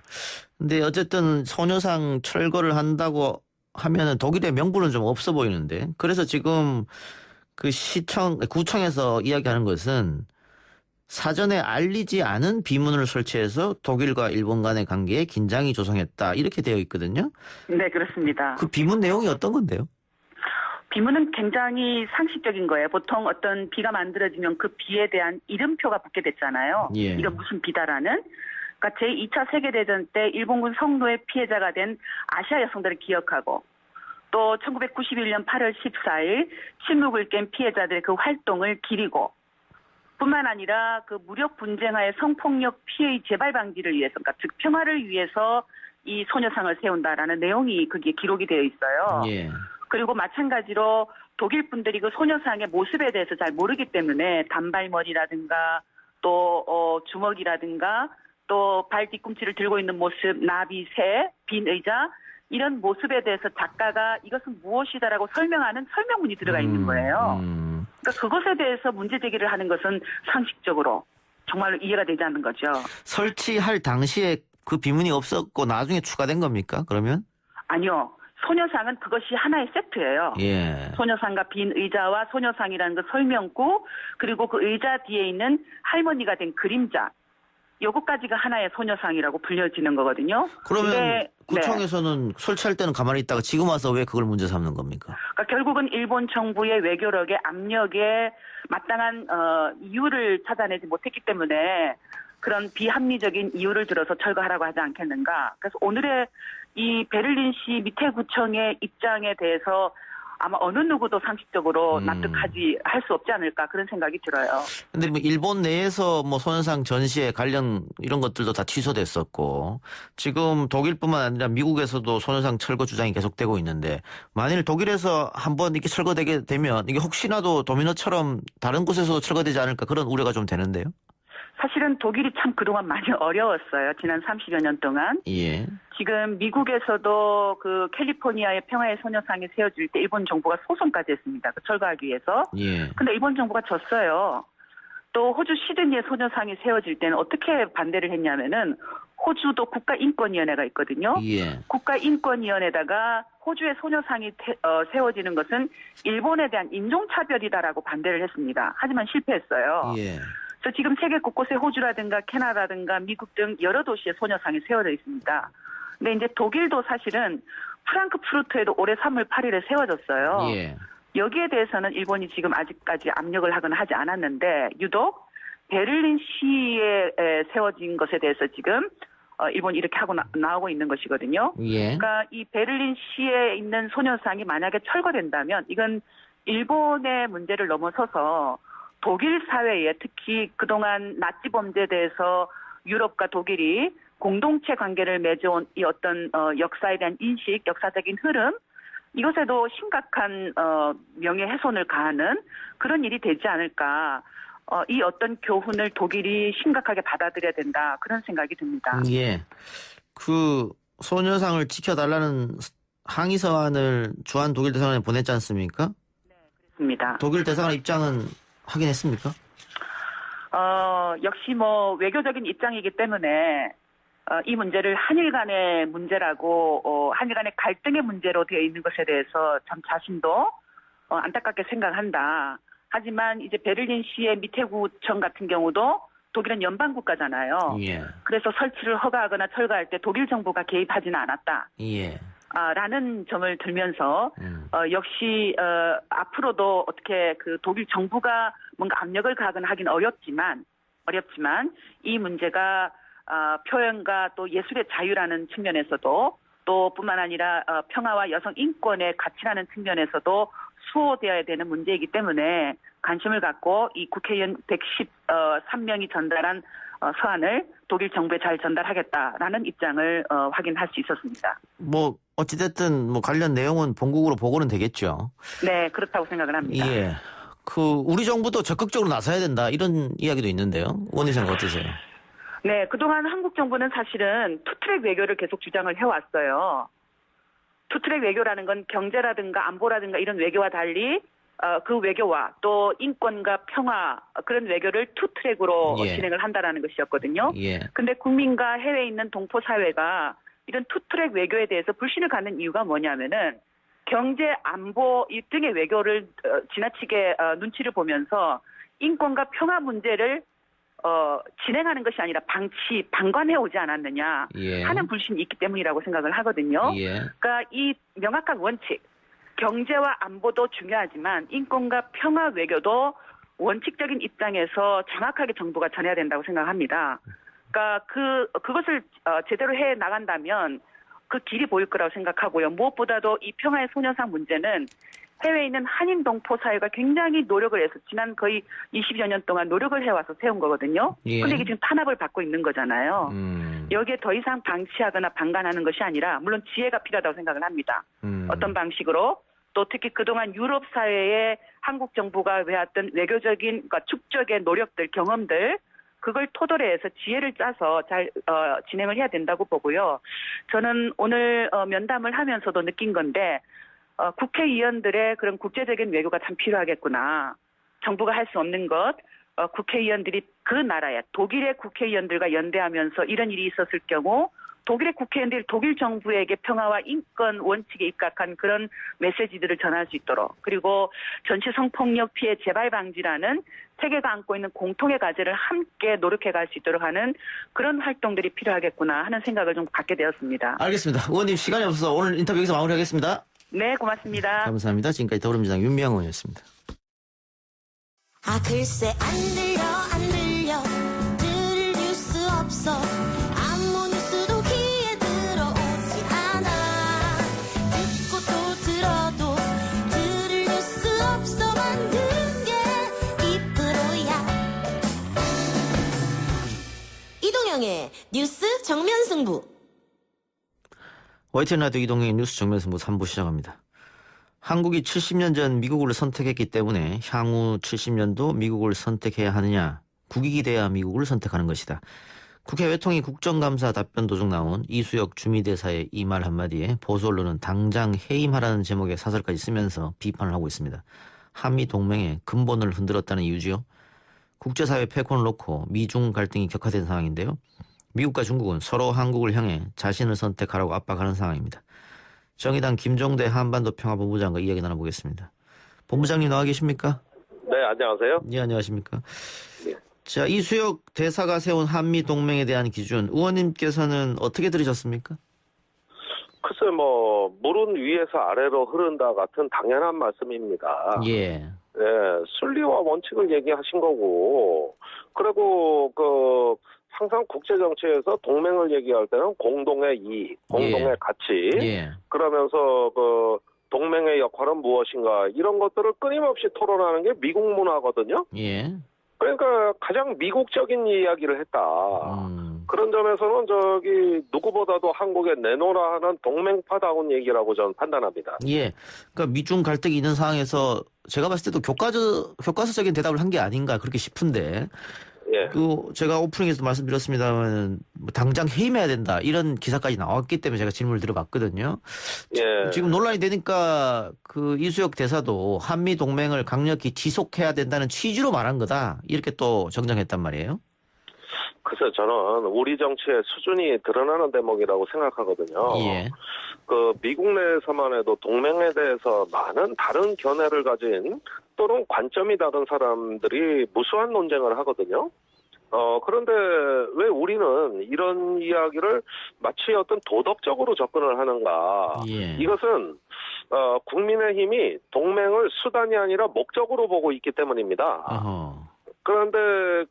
근데 어쨌든 소녀상 철거를 한다고 하면은 독일의 명분은 좀 없어 보이는데, 그래서 지금 그 구청에서 이야기하는 것은 사전에 알리지 않은 비문을 설치해서 독일과 일본 간의 관계에 긴장이 조성했다 이렇게 되어 있거든요. 네, 그렇습니다. 그 비문 내용이 어떤 건데요? 비문은 굉장히 상식적인 거예요. 보통 어떤 비가 만들어지면 그 비에 대한 이름표가 붙게 됐잖아요. 예. 이건 무슨 비다라는. 그러니까 제2차 세계대전 때 일본군 성노예 피해자가 된 아시아 여성들을 기억하고, 또 1991년 8월 14일 침묵을 깬 피해자들의 그 활동을 기리고 뿐만 아니라 그 무력 분쟁하의 성폭력 피해의 재발 방지를 위해서, 그러니까 즉 평화를 위해서 이 소녀상을 세운다라는 내용이 거기에 기록이 되어 있어요. 예. 그리고 마찬가지로 독일 분들이 그 소녀상의 모습에 대해서 잘 모르기 때문에 단발머리라든가 또 주먹이라든가 또 발 뒤꿈치를 들고 있는 모습, 나비, 새, 빈 의자 이런 모습에 대해서 작가가 이것은 무엇이다라고 설명하는 설명문이 들어가 있는 거예요. 그러니까 그것에 대해서 문제 제기를 하는 것은 상식적으로 정말로 이해가 되지 않는 거죠. 설치할 당시에 그 비문이 없었고 나중에 추가된 겁니까? 그러면? 아니요. 소녀상은 그것이 하나의 세트예요. 예. 소녀상과 빈 의자와 소녀상이라는 그 설명구 그리고 그 의자 뒤에 있는 할머니가 된 그림자 요거까지가 하나의 소녀상이라고 불려지는 거거든요. 그러면 구청에서는 설치할 때는 가만히 있다가 지금 와서 왜 그걸 문제 삼는 겁니까? 그러니까 결국은 일본 정부의 외교력의 압력에 마땅한 이유를 찾아내지 못했기 때문에 그런 비합리적인 이유를 들어서 철거하라고 하지 않겠는가. 그래서 오늘의 이 베를린시 밑에구청의 입장에 대해서 아마 어느 누구도 상식적으로 납득하지 할 수 없지 않을까 그런 생각이 들어요. 근데 뭐 일본 내에서 뭐 소녀상 전시회 관련 이런 것들도 다 취소됐었고 지금 독일뿐만 아니라 미국에서도 소녀상 철거 주장이 계속되고 있는데 만일 독일에서 한번 이렇게 철거되게 되면 이게 혹시나도 도미노처럼 다른 곳에서도 철거되지 않을까 그런 우려가 좀 되는데요. 사실은 독일이 참 그동안 많이 어려웠어요. 지난 30여 년 동안. 예. 지금 미국에서도 그 캘리포니아의 평화의 소녀상이 세워질 때 일본 정부가 소송까지 했습니다. 그 철거하기 위해서. 예. 근데 일본 정부가 졌어요. 또 호주 시드니의 소녀상이 세워질 때는 어떻게 반대를 했냐면은 호주도 국가인권위원회가 있거든요. 예. 국가인권위원회에다가 호주의 소녀상이 세워지는 것은 일본에 대한 인종차별이다라고 반대를 했습니다. 하지만 실패했어요. 예. 그래서 지금 세계 곳곳에 호주라든가 캐나다라든가 미국 등 여러 도시에 소녀상이 세워져 있습니다. 근데 이제 독일도 사실은 프랑크푸르트에도 올해 3월 8일에 세워졌어요. 예. 여기에 대해서는 일본이 지금 아직까지 압력을 하거나 하지 않았는데 유독 베를린시에 세워진 것에 대해서 지금 일본이 이렇게 하고 나오고 있는 것이거든요. 예. 그러니까 이 베를린시에 있는 소녀상이 만약에 철거된다면 이건 일본의 문제를 넘어서서 독일 사회에 특히 그동안 나치 범죄에 대해서 유럽과 독일이 공동체 관계를 맺어온 이 어떤 역사에 대한 인식, 역사적인 흐름 이것에도 심각한 명예훼손을 가하는 그런 일이 되지 않을까. 이 어떤 교훈을 독일이 심각하게 받아들여야 된다. 그런 생각이 듭니다. 예. 그 소녀상을 지켜달라는 항의 서한을 주한 독일 대사관에 보냈지 않습니까? 네, 그렇습니다. 독일 대사관 입장은 확인했습니까? 역시 뭐 외교적인 입장이기 때문에 이 문제를 한일 간의 문제라고 한일 간의 갈등의 문제로 되어 있는 것에 대해서 참 자신도 안타깝게 생각한다. 하지만 이제 베를린시의 밑에구청 같은 경우도 독일은 연방국가잖아요. 예. 그래서 설치를 허가하거나 철거할 때 독일 정부가 개입하지는 않았다. 예. 라는 점을 들면서 역시 앞으로도 어떻게 그 독일 정부가 뭔가 압력을 가하거나 하긴 어렵지만 이 문제가 표현과 또 예술의 자유라는 측면에서도 또 뿐만 아니라 평화와 여성 인권의 가치라는 측면에서도 수호되어야 되는 문제이기 때문에 관심을 갖고 이 국회의원 113명이 전달한 서한을 독일 정부에 잘 전달하겠다라는 입장을 확인할 수 있었습니다. 뭐 어찌됐든 뭐 관련 내용은 본국으로 보고는 되겠죠. 네, 그렇다고 생각을 합니다. 예. 우리 정부도 적극적으로 나서야 된다 이런 이야기도 있는데요. 의원님 생각 어떠세요? 네, 그동안 한국 정부는 사실은 투트랙 외교를 계속 주장을 해왔어요. 투트랙 외교라는 건 경제라든가 안보라든가 이런 외교와 달리 그 외교와 또 인권과 평화 그런 외교를 투트랙으로 진행을 한다라는 것이었거든요. 근데 국민과 해외에 있는 동포 사회가 이런 투트랙 외교에 대해서 불신을 갖는 이유가 뭐냐면은 경제, 안보 등의 외교를 지나치게 눈치를 보면서 인권과 평화 문제를 진행하는 것이 아니라 방관해 오지 않았느냐 하는 불신이 있기 때문이라고 생각을 하거든요. 그러니까 이 명확한 원칙, 경제와 안보도 중요하지만 인권과 평화 외교도 원칙적인 입장에서 정확하게 정부가 전해야 된다고 생각합니다. 그러니까 그것을 제대로 해 나간다면 그 길이 보일 거라고 생각하고요. 무엇보다도 이 평화의 소녀상 문제는 해외에 있는 한인 동포 사회가 굉장히 노력을 해서 지난 거의 20여 년 동안 노력을 해와서 세운 거거든요. 예. 근데 이게 지금 탄압을 받고 있는 거잖아요. 여기에 더 이상 방치하거나 방관하는 것이 아니라 물론 지혜가 필요하다고 생각을 합니다. 어떤 방식으로 또 특히 그동안 유럽 사회에 한국 정부가 해왔던 외교적인 그러니까 축적의 노력들, 경험들 그걸 토대로 해서 지혜를 짜서 잘 진행을 해야 된다고 보고요. 저는 오늘 면담을 하면서도 느낀 건데 국회의원들의 그런 국제적인 외교가 참 필요하겠구나. 정부가 할 수 없는 것, 국회의원들이 그 나라에 독일의 국회의원들과 연대하면서 이런 일이 있었을 경우 독일의 국회의원들이 독일 정부에게 평화와 인권 원칙에 입각한 그런 메시지들을 전할 수 있도록 그리고 전시 성폭력 피해 재발 방지라는 세계가 안고 있는 공통의 과제를 함께 노력해 갈 수 있도록 하는 그런 활동들이 필요하겠구나 하는 생각을 좀 갖게 되었습니다. 알겠습니다. 의원님 시간이 없어서 오늘 인터뷰 여기서 마무리하겠습니다. 네, 고맙습니다. 감사합니다. 지금까지 더불어민주당 윤미향 의원이었습니다. 아 글쎄 안 들려 들을 뉴스 없어 아무 뉴스도 귀에 들어오지 않아 듣고 또 들어도 들을 뉴스 없어 만든 게 이프로야 이동영의 뉴스 정면 승부 YTN 라디오 이동영의 뉴스 정면 승부 3부 시작합니다. 한국이 70년 전 미국을 선택했기 때문에 향후 70년도 미국을 선택해야 하느냐, 국익이 돼야 미국을 선택하는 것이다. 국회 외통위 국정감사 답변 도중 나온 이수혁 주미대사의 이 말 한마디에 보수 언론은 당장 해임하라는 제목의 사설까지 쓰면서 비판을 하고 있습니다. 한미 동맹의 근본을 흔들었다는 이유지요. 국제사회 패권을 놓고 미중 갈등이 격화된 상황인데요. 미국과 중국은 서로 한국을 향해 자신을 선택하라고 압박하는 상황입니다. 정의당 김종대 한반도 평화본부장과 이야기 나눠보겠습니다. 본부장님 나와 계십니까? 네, 안녕하세요. 네, 안녕하십니까? 네. 자, 이수혁 대사가 세운 한미 동맹에 대한 기준, 의원님께서는 어떻게 들으셨습니까? 글쎄, 물은 위에서 아래로 흐른다 같은 당연한 말씀입니다. 예. 네, 순리와 원칙을 얘기하신 거고, 그리고 항상 국제정치에서 동맹을 얘기할 때는 공동의 이익, 공동의 가치, 그러면서 동맹의 역할은 무엇인가 이런 것들을 끊임없이 토론하는 게 미국 문화거든요. 예. 그러니까 가장 미국적인 이야기를 했다. 그런 점에서는 누구보다도 한국에 내놓으라 하는 동맹파다운 얘기라고 저는 판단합니다. 예. 그러니까 미중 갈등이 있는 상황에서 제가 봤을 때도 교과서적인 대답을 한 게 아닌가 그렇게 싶은데. 예. 제가 오프닝에서도 말씀드렸습니다만 당장 해임해야 된다 이런 기사까지 나왔기 때문에 제가 질문을 드려봤거든요. 예. 지금 논란이 되니까 이수혁 대사도 한미 동맹을 강력히 지속해야 된다는 취지로 말한 거다 이렇게 또 정정했단 말이에요. 글쎄 저는 우리 정치의 수준이 드러나는 대목이라고 생각하거든요. 예. 미국 내에서만 해도 동맹에 대해서 많은 다른 견해를 가진 또는 관점이 다른 사람들이 무수한 논쟁을 하거든요. 그런데 왜 우리는 이런 이야기를 마치 어떤 도덕적으로 접근을 하는가. 예. 이것은 국민의힘이 동맹을 수단이 아니라 목적으로 보고 있기 때문입니다. 그런데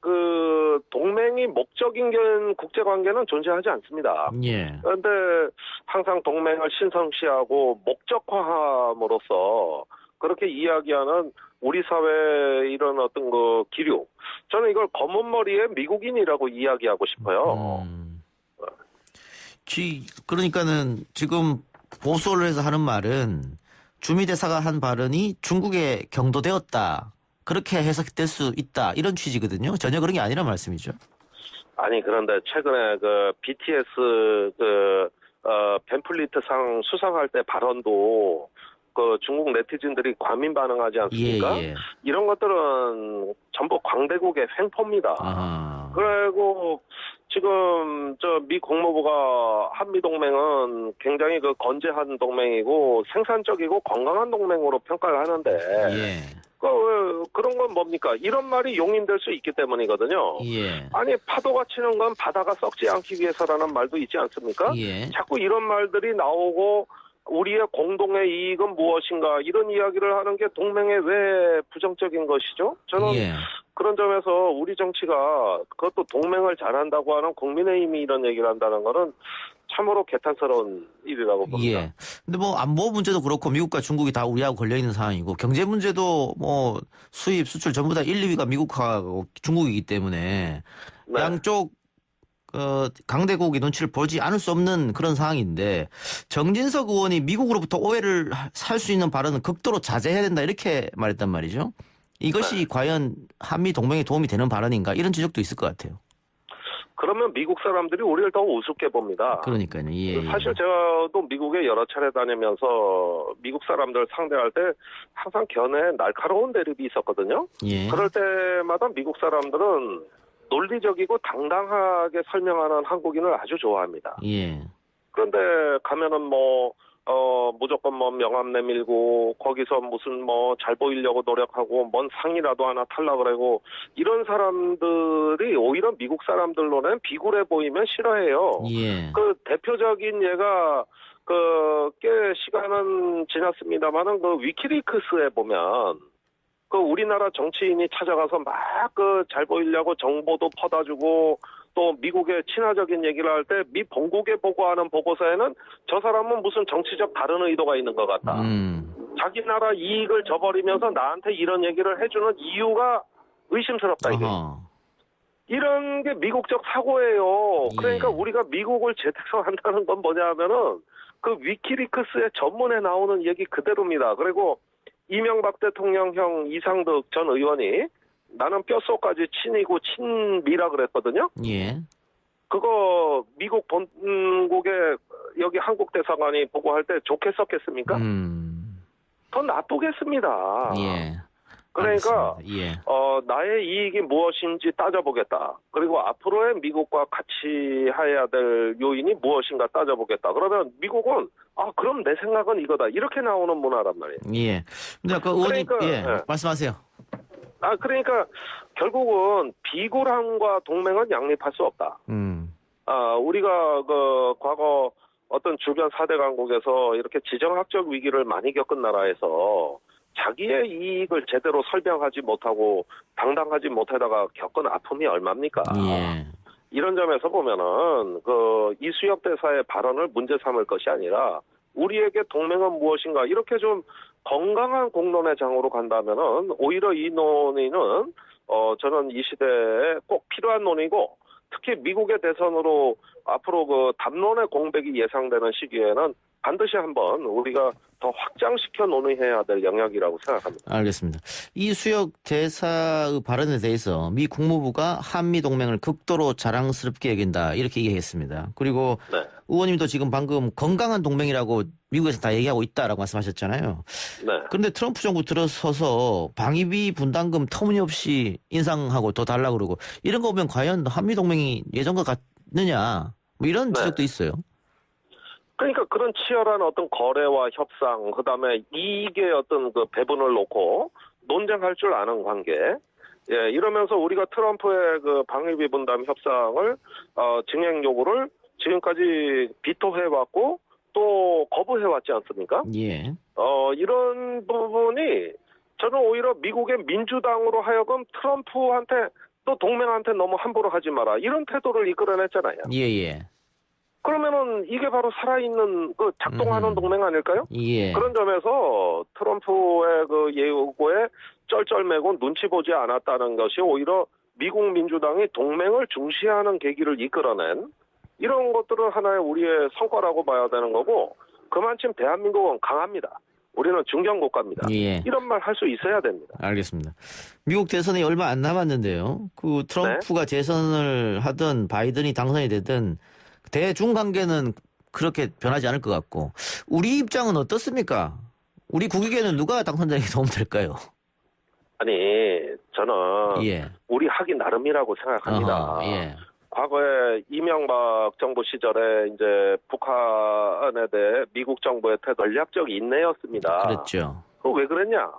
동맹이 목적인 국제관계는 존재하지 않습니다. 예. 그런데 항상 동맹을 신성시하고 목적화함으로써 그렇게 이야기하는 우리 사회의 이런 어떤 기류. 저는 이걸 검은 머리의 미국인이라고 이야기하고 싶어요. 그러니까는 지금 보수 언론에서 하는 말은 주미 대사가 한 발언이 중국에 경도되었다. 그렇게 해석될 수 있다. 이런 취지거든요. 전혀 그런 게 아니란 말씀이죠. 아니 그런데 최근에 BTS 벤플리트상 수상할 때 발언도 중국 네티즌들이 과민 반응하지 않습니까? 예. 이런 것들은 전부 광대국의 횡포입니다. 그리고 지금 미 국무부가 한미 동맹은 굉장히 건재한 동맹이고 생산적이고 건강한 동맹으로 평가를 하는데 그런 건 뭡니까? 이런 말이 용인될 수 있기 때문이거든요. 예. 아니 파도가 치는 건 바다가 썩지 않기 위해서라는 말도 있지 않습니까? 예. 자꾸 이런 말들이 나오고 우리의 공동의 이익은 무엇인가 이런 이야기를 하는 게 동맹에 왜 부정적인 것이죠? 저는 그런 점에서 우리 정치가 그것도 동맹을 잘한다고 하는 국민의힘이 이런 얘기를 한다는 거는 참으로 개탄스러운 일이라고 봅니다. 예. 근데 뭐 안보 문제도 그렇고 미국과 중국이 다 우리하고 걸려 있는 상황이고 경제 문제도 뭐 수입, 수출 전부 다 1, 2위가 미국하고 중국이기 때문에 네. 양쪽 강대국이 눈치를 보지 않을 수 없는 그런 상황인데 정진석 의원이 미국으로부터 오해를 살 수 있는 발언은 극도로 자제해야 된다 이렇게 말했단 말이죠. 이것이 과연 한미 동맹에 도움이 되는 발언인가 이런 지적도 있을 것 같아요. 그러면 미국 사람들이 우리를 더 우습게 봅니다. 그러니까요. 예. 사실 제가도 미국에 여러 차례 다니면서 미국 사람들 상대할 때 항상 견해에 날카로운 대립이 있었거든요. 예. 그럴 때마다 미국 사람들은 논리적이고 당당하게 설명하는 한국인을 아주 좋아합니다. 예. 그런데 가면은 무조건 명함 내밀고 거기서 무슨 잘 보이려고 노력하고 뭔 상이라도 하나 탈락을 하고 이런 사람들이 오히려 미국 사람들로는 비굴해 보이면 싫어해요. 예. 그 대표적인 예가 꽤 시간은 지났습니다만은 위키리크스에 보면 우리나라 정치인이 찾아가서 막 잘 보이려고 정보도 퍼다주고 또 미국의 친화적인 얘기를 할 때 미 본국에 보고하는 보고서에는 저 사람은 무슨 정치적 다른 의도가 있는 것 같다. 자기 나라 이익을 저버리면서 나한테 이런 얘기를 해주는 이유가 의심스럽다. 이게. 이런 게 미국적 사고예요. 그러니까 우리가 미국을 제대로 한다는 건 뭐냐 하면은 그 위키리크스의 전문에 나오는 얘기 그대로입니다. 그리고 이명박 대통령형 이상득 전 의원이 나는 뼛속까지 친이고 친미라 그랬거든요. 예. 그거 미국 본국에 여기 한국 대사관이 보고할 때 좋게 썼겠습니까? 더 나쁘겠습니다. 예. 그러니까 예. 나의 이익이 무엇인지 따져보겠다. 그리고 앞으로의 미국과 같이 해야 될 요인이 무엇인가 따져보겠다. 그러면 미국은 그럼 내 생각은 이거다. 이렇게 나오는 문화란 말이에요. 예. 근데 아까 의원님 그러니까, 말씀하세요. 그러니까 결국은 비굴함과 동맹은 양립할 수 없다. 우리가 과거 어떤 주변 4대 강국에서 이렇게 지정학적 위기를 많이 겪은 나라에서 자기의 이익을 제대로 설명하지 못하고 당당하지 못하다가 겪은 아픔이 얼마입니까? 예. 이런 점에서 보면은 이수혁 대사의 발언을 문제 삼을 것이 아니라 우리에게 동맹은 무엇인가 이렇게 좀 건강한 공론의 장으로 간다면은 오히려 이 논의는 저는 이 시대에 꼭 필요한 논의고 특히 미국의 대선으로 앞으로 담론의 공백이 예상되는 시기에는 반드시 한번 우리가 더 확장시켜 논의해야 될 영역이라고 생각합니다. 알겠습니다. 이수혁 대사의 발언에 대해서 미 국무부가 한미 동맹을 극도로 자랑스럽게 여긴다 이렇게 얘기했습니다. 그리고 의원님도 지금 방금 건강한 동맹이라고 미국에서 다 얘기하고 있다라고 말씀하셨잖아요. 네. 그런데 트럼프 정부 들어서서 방위비 분담금 터무니없이 인상하고 더 달라고 그러고 이런 거 보면 과연 한미 동맹이 예전과 같느냐 이런 지적도 있어요. 그러니까 그런 치열한 어떤 거래와 협상, 그다음에 이익의 어떤 배분을 놓고 논쟁할 줄 아는 관계. 예, 이러면서 우리가 트럼프의 방위비 분담 협상을 증액 요구를 지금까지 비토해왔고 또 거부해왔지 않습니까? 예. 이런 부분이 저는 오히려 미국의 민주당으로 하여금 트럼프한테 또 동맹한테 너무 함부로 하지 마라 이런 태도를 이끌어냈잖아요. 예. 그러면은 이게 바로 살아있는 작동하는 동맹 아닐까요? 예. 그런 점에서 트럼프의 예고에 쩔쩔매고 눈치 보지 않았다는 것이 오히려 미국 민주당이 동맹을 중시하는 계기를 이끌어낸 이런 것들은 하나의 우리의 성과라고 봐야 되는 거고 그만큼 대한민국은 강합니다. 우리는 중견국가입니다. 예. 이런 말 할 수 있어야 됩니다. 알겠습니다. 미국 대선이 얼마 안 남았는데요. 트럼프가 재선을 하든 바이든이 당선이 되든 대중 관계는 그렇게 변하지 않을 것 같고 우리 입장은 어떻습니까? 우리 국익에는 누가 당선자에게 도움될까요? 아니 저는 우리 하기 나름이라고 생각합니다. 예. 과거에 이명박 정부 시절에 이제 북한에 대해 미국 정부의 전략적 인내였습니다. 그렇죠. 왜 그랬냐?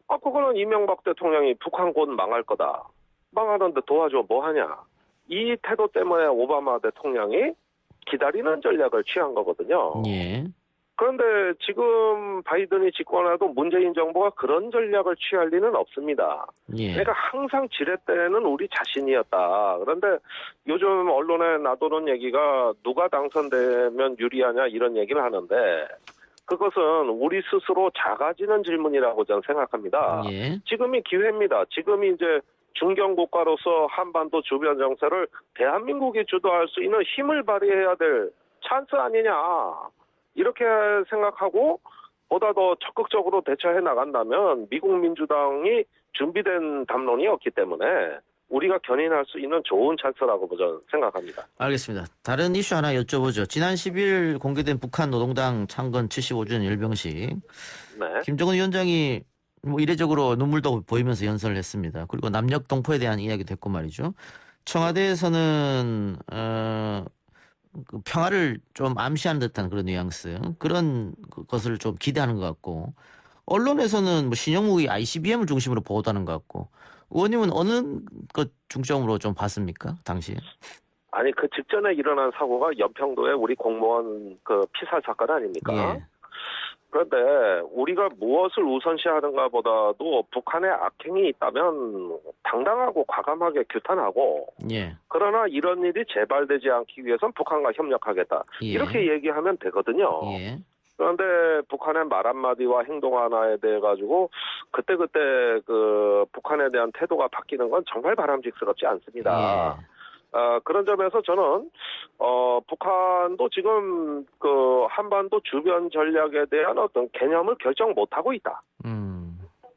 그거는 이명박 대통령이 북한 곧 망할 거다. 망하는데 도와줘 뭐 하냐? 이 태도 때문에 오바마 대통령이 기다리는 전략을 취한 거거든요. 예. 그런데 지금 바이든이 집권해도 문재인 정부가 그런 전략을 취할 리는 없습니다. 예. 그러니까 항상 지렛대는 우리 자신이었다. 그런데 요즘 언론에 나도는 얘기가 누가 당선되면 유리하냐 이런 얘기를 하는데 그것은 우리 스스로 작아지는 질문이라고 저는 생각합니다. 예. 지금이 기회입니다. 지금이 이제 중견국가로서 한반도 주변 정세를 대한민국이 주도할 수 있는 힘을 발휘해야 될 찬스 아니냐. 이렇게 생각하고 보다 더 적극적으로 대처해 나간다면 미국 민주당이 준비된 담론이었기 때문에 우리가 견인할 수 있는 좋은 찬스라고 저는 생각합니다. 알겠습니다. 다른 이슈 하나 여쭤보죠. 지난 10일 공개된 북한 노동당 창건 75주년 열병식. 네. 김정은 위원장이 뭐 이례적으로 눈물도 보이면서 연설을 했습니다. 그리고 남녘 동포에 대한 이야기도 했고 말이죠. 청와대에서는 그 평화를 좀 암시하는 듯한 그런 뉘앙스, 그런 것을 좀 기대하는 것 같고, 언론에서는 뭐 신영묵이 ICBM을 중심으로 보도하는 것 같고, 의원님은 어느 것 중점으로 좀 봤습니까, 당시에? 아니, 그 직전에 일어난 사고가 연평도의 우리 공무원 그 피살 사건 아닙니까? 예. 그런데 우리가 무엇을 우선시하는가 보다도 북한의 악행이 있다면 당당하고 과감하게 규탄하고, 예. 그러나 이런 일이 재발되지 않기 위해선 북한과 협력하겠다. 예. 이렇게 얘기하면 되거든요. 예. 그런데 북한의 말 한마디와 행동 하나에 대해 가지고 그때그때 그 북한에 대한 태도가 바뀌는 건 정말 바람직스럽지 않습니다. 예. 그런 점에서 저는 북한도 지금 그 한반도 주변 전략에 대한 어떤 개념을 결정 못하고 있다.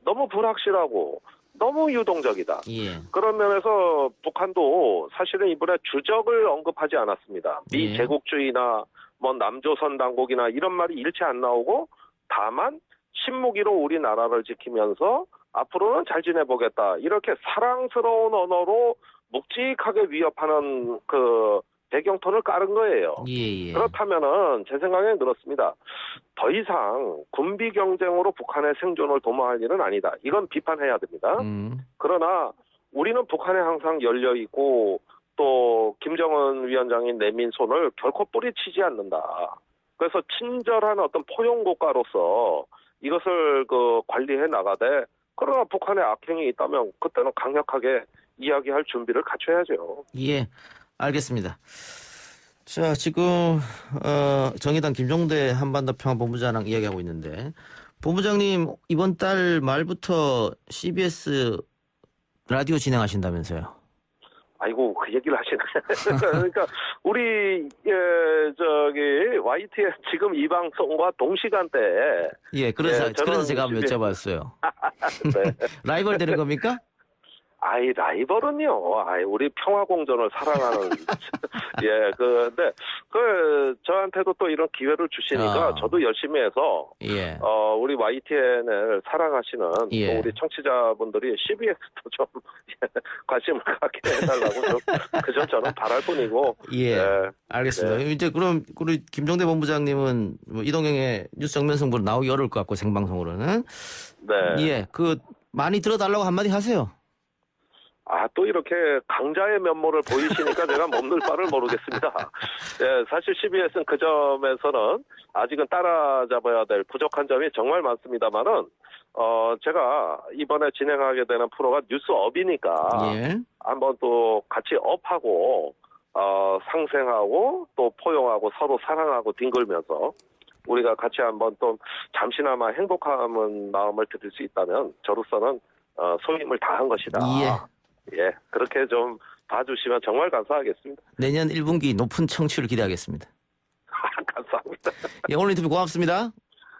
너무 불확실하고 너무 유동적이다. 예. 그런 면에서 북한도 사실은 이번에 주적을 언급하지 않았습니다. 미 예. 제국주의나 뭐 남조선 당국이나 이런 말이 일체 안 나오고, 다만 신무기로 우리나라를 지키면서 앞으로는 잘 지내보겠다. 이렇게 사랑스러운 언어로 묵직하게 위협하는 그 배경톤을 깔은 거예요. 예. 그렇다면은 제 생각엔 그렇습니다. 더 이상 군비 경쟁으로 북한의 생존을 도모할 일은 아니다. 이건 비판해야 됩니다. 그러나 우리는 북한에 항상 열려 있고 또 김정은 위원장이 내민 손을 결코 뿌리치지 않는다. 그래서 친절한 어떤 포용 국가로서 이것을 그 관리해 나가되, 그러나 북한의 악행이 있다면 그때는 강력하게 이야기할 준비를 갖춰야죠. 예, 알겠습니다. 자, 지금 정의당 김종대 한반도 평화본부장랑 이야기하고 있는데, 본부장님 이번 달 말부터 CBS 라디오 진행하신다면서요? 아이고, 그 얘기를 하시네. 그러니까 우리 YTN 지금 이 방송과 동시간대에. 예, 그래서 제가 한번 CBS... 여쭤봤어요. 네. 라이벌 되는 겁니까? 아이, 라이벌은요. 아이, 우리 평화공존을 사랑하는. 예, 근데, 저한테도 또 이런 기회를 주시니까 저도 열심히 해서, 예. 우리 YTN을 사랑하시는 예. 또 우리 청취자분들이 CBS도 좀 관심을 갖게 해달라고 그저 저는 바랄 뿐이고. 예. 네. 알겠습니다. 네. 이제 그럼 우리 김종대 본부장님은 뭐 이동영의 뉴스 정면 승부로 나오기 어려울 것 같고, 생방송으로는. 네. 예. 많이 들어달라고 한마디 하세요. 또 이렇게 강자의 면모를 보이시니까 제가 몸둘 바를 모르겠습니다. 예, 사실 CBS는 그 점에서는 아직은 따라잡아야 될 부족한 점이 정말 많습니다만은, 제가 이번에 진행하게 되는 프로가 뉴스업이니까, 예. 한번 또 같이 업하고, 상생하고, 또 포용하고, 서로 사랑하고 뒹굴면서, 우리가 같이 한번 또 잠시나마 행복한 마음을 드릴 수 있다면, 저로서는, 소임을 다한 것이다. 예, 그렇게 좀 봐주시면 정말 감사하겠습니다. 내년 1분기 높은 청취를 기대하겠습니다. 감사합니다. 예, 오늘 인터뷰 고맙습니다.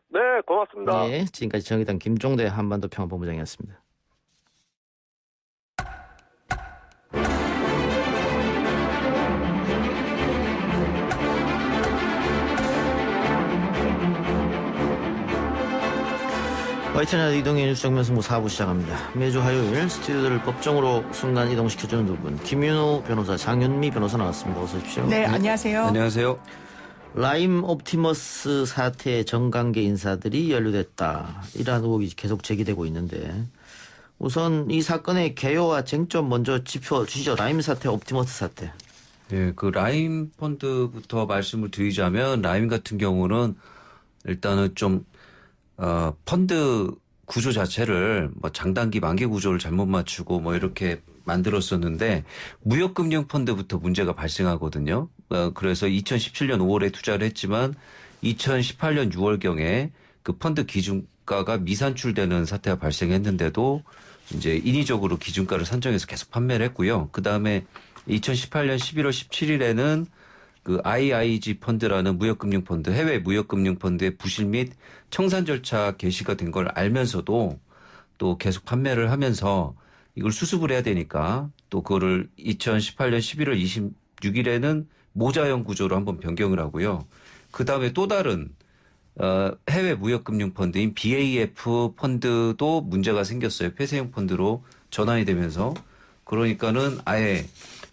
네, 고맙습니다. 예, 지금까지 정의당 김종대 한반도 평화본부장이었습니다. YTN 이동의 뉴스 정면 승부 4부 시작합니다. 매주 화요일 스튜디오를 법정으로 순간 이동시켜주는 두 분, 김윤호 변호사, 장윤미 변호사 나왔습니다. 어서 오십시오. 네, 안녕하세요. 안녕하세요. 라임 옵티머스 사태 정관계 인사들이 연루됐다. 이러한 의혹이 계속 제기되고 있는데, 우선 이 사건의 개요와 쟁점 먼저 짚어주시죠. 라임 사태, 옵티머스 사태. 네, 그 라임 펀드부터 말씀을 드리자면, 라임 같은 경우는 일단은 좀 펀드 구조 자체를 뭐 장단기 만기 구조를 잘못 맞추고 뭐 이렇게 만들었었는데 무역금융 펀드부터 문제가 발생하거든요. 그래서 2017년 5월에 투자를 했지만 2018년 6월경에 그 펀드 기준가가 미산출되는 사태가 발생했는데도 이제 인위적으로 기준가를 산정해서 계속 판매를 했고요. 그 다음에 2018년 11월 17일에는 그 IIG 펀드라는 무역금융 펀드, 해외 무역금융 펀드의 부실 및 청산 절차 개시가 된 걸 알면서도 또 계속 판매를 하면서 이걸 수습을 해야 되니까 또 그거를 2018년 11월 26일에는 모자형 구조로 한번 변경을 하고요. 그 다음에 또 다른 해외 무역금융 펀드인 BAF 펀드도 문제가 생겼어요. 폐쇄형 펀드로 전환이 되면서 그러니까는 아예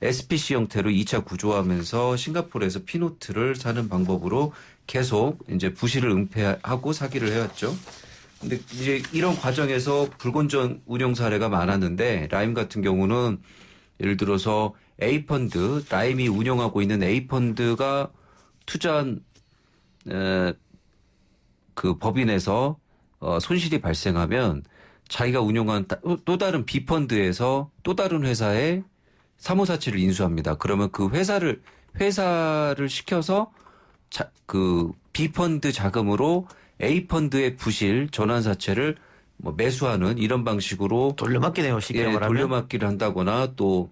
SPC 형태로 2차 구조하면서 싱가포르에서 피노트를 사는 방법으로 계속 이제 부실을 은폐하고 사기를 해왔죠. 근데 이제 이런 과정에서 불건전 운용 사례가 많았는데 라임 같은 경우는 예를 들어서 A 펀드, 라임이 운영하고 있는 A 펀드가 투자한 그 법인에서 손실이 발생하면 자기가 운용한 또 다른 B 펀드에서 또 다른 회사에 사모사치를 인수합니다. 그러면 그 회사를 시켜서 그 B 펀드 자금으로 A 펀드의 부실 전환사채를 뭐 매수하는 이런 방식으로 돌려막기네요. 쉽게 말하면. 돌려막기를 한다거나 또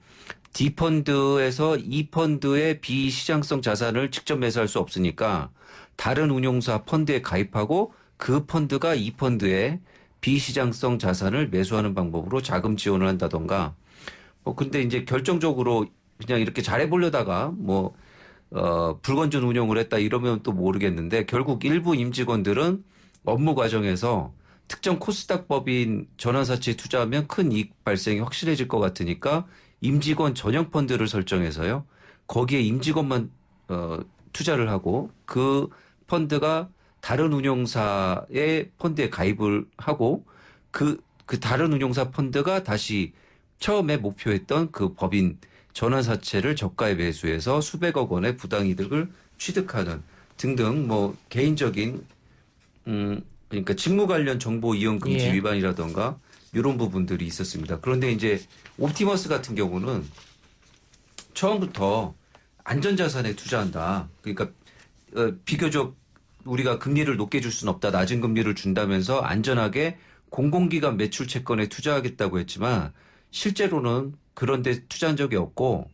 D 펀드에서 E 펀드의 비시장성 자산을 직접 매수할 수 없으니까 다른 운용사 펀드에 가입하고 그 펀드가 E 펀드의 비시장성 자산을 매수하는 방법으로 자금 지원을 한다던가 근데 이제 결정적으로 그냥 이렇게 잘해보려다가 불건전 운용을 했다 이러면 또 모르겠는데 결국 일부 임직원들은 업무 과정에서 특정 코스닥 법인 전환사채에 투자하면 큰 이익 발생이 확실해질 것 같으니까 임직원 전용 펀드를 설정해서요. 거기에 임직원만 투자를 하고 그 펀드가 다른 운용사의 펀드에 가입을 하고 그 다른 운용사 펀드가 다시 처음에 목표했던 그 법인 전환사채를 저가에 매수해서 수백억 원의 부당이득을 취득하는 등등 개인적인 그러니까 직무 관련 정보 이용 금지 위반이라던가 이런 부분들이 있었습니다. 그런데 이제 옵티머스 같은 경우는 처음부터 안전자산에 투자한다. 그러니까 비교적 우리가 금리를 높게 줄 수는 없다. 낮은 금리를 준다면서 안전하게 공공기관 매출 채권에 투자하겠다고 했지만 실제로는 그런 데 투자한 적이 없고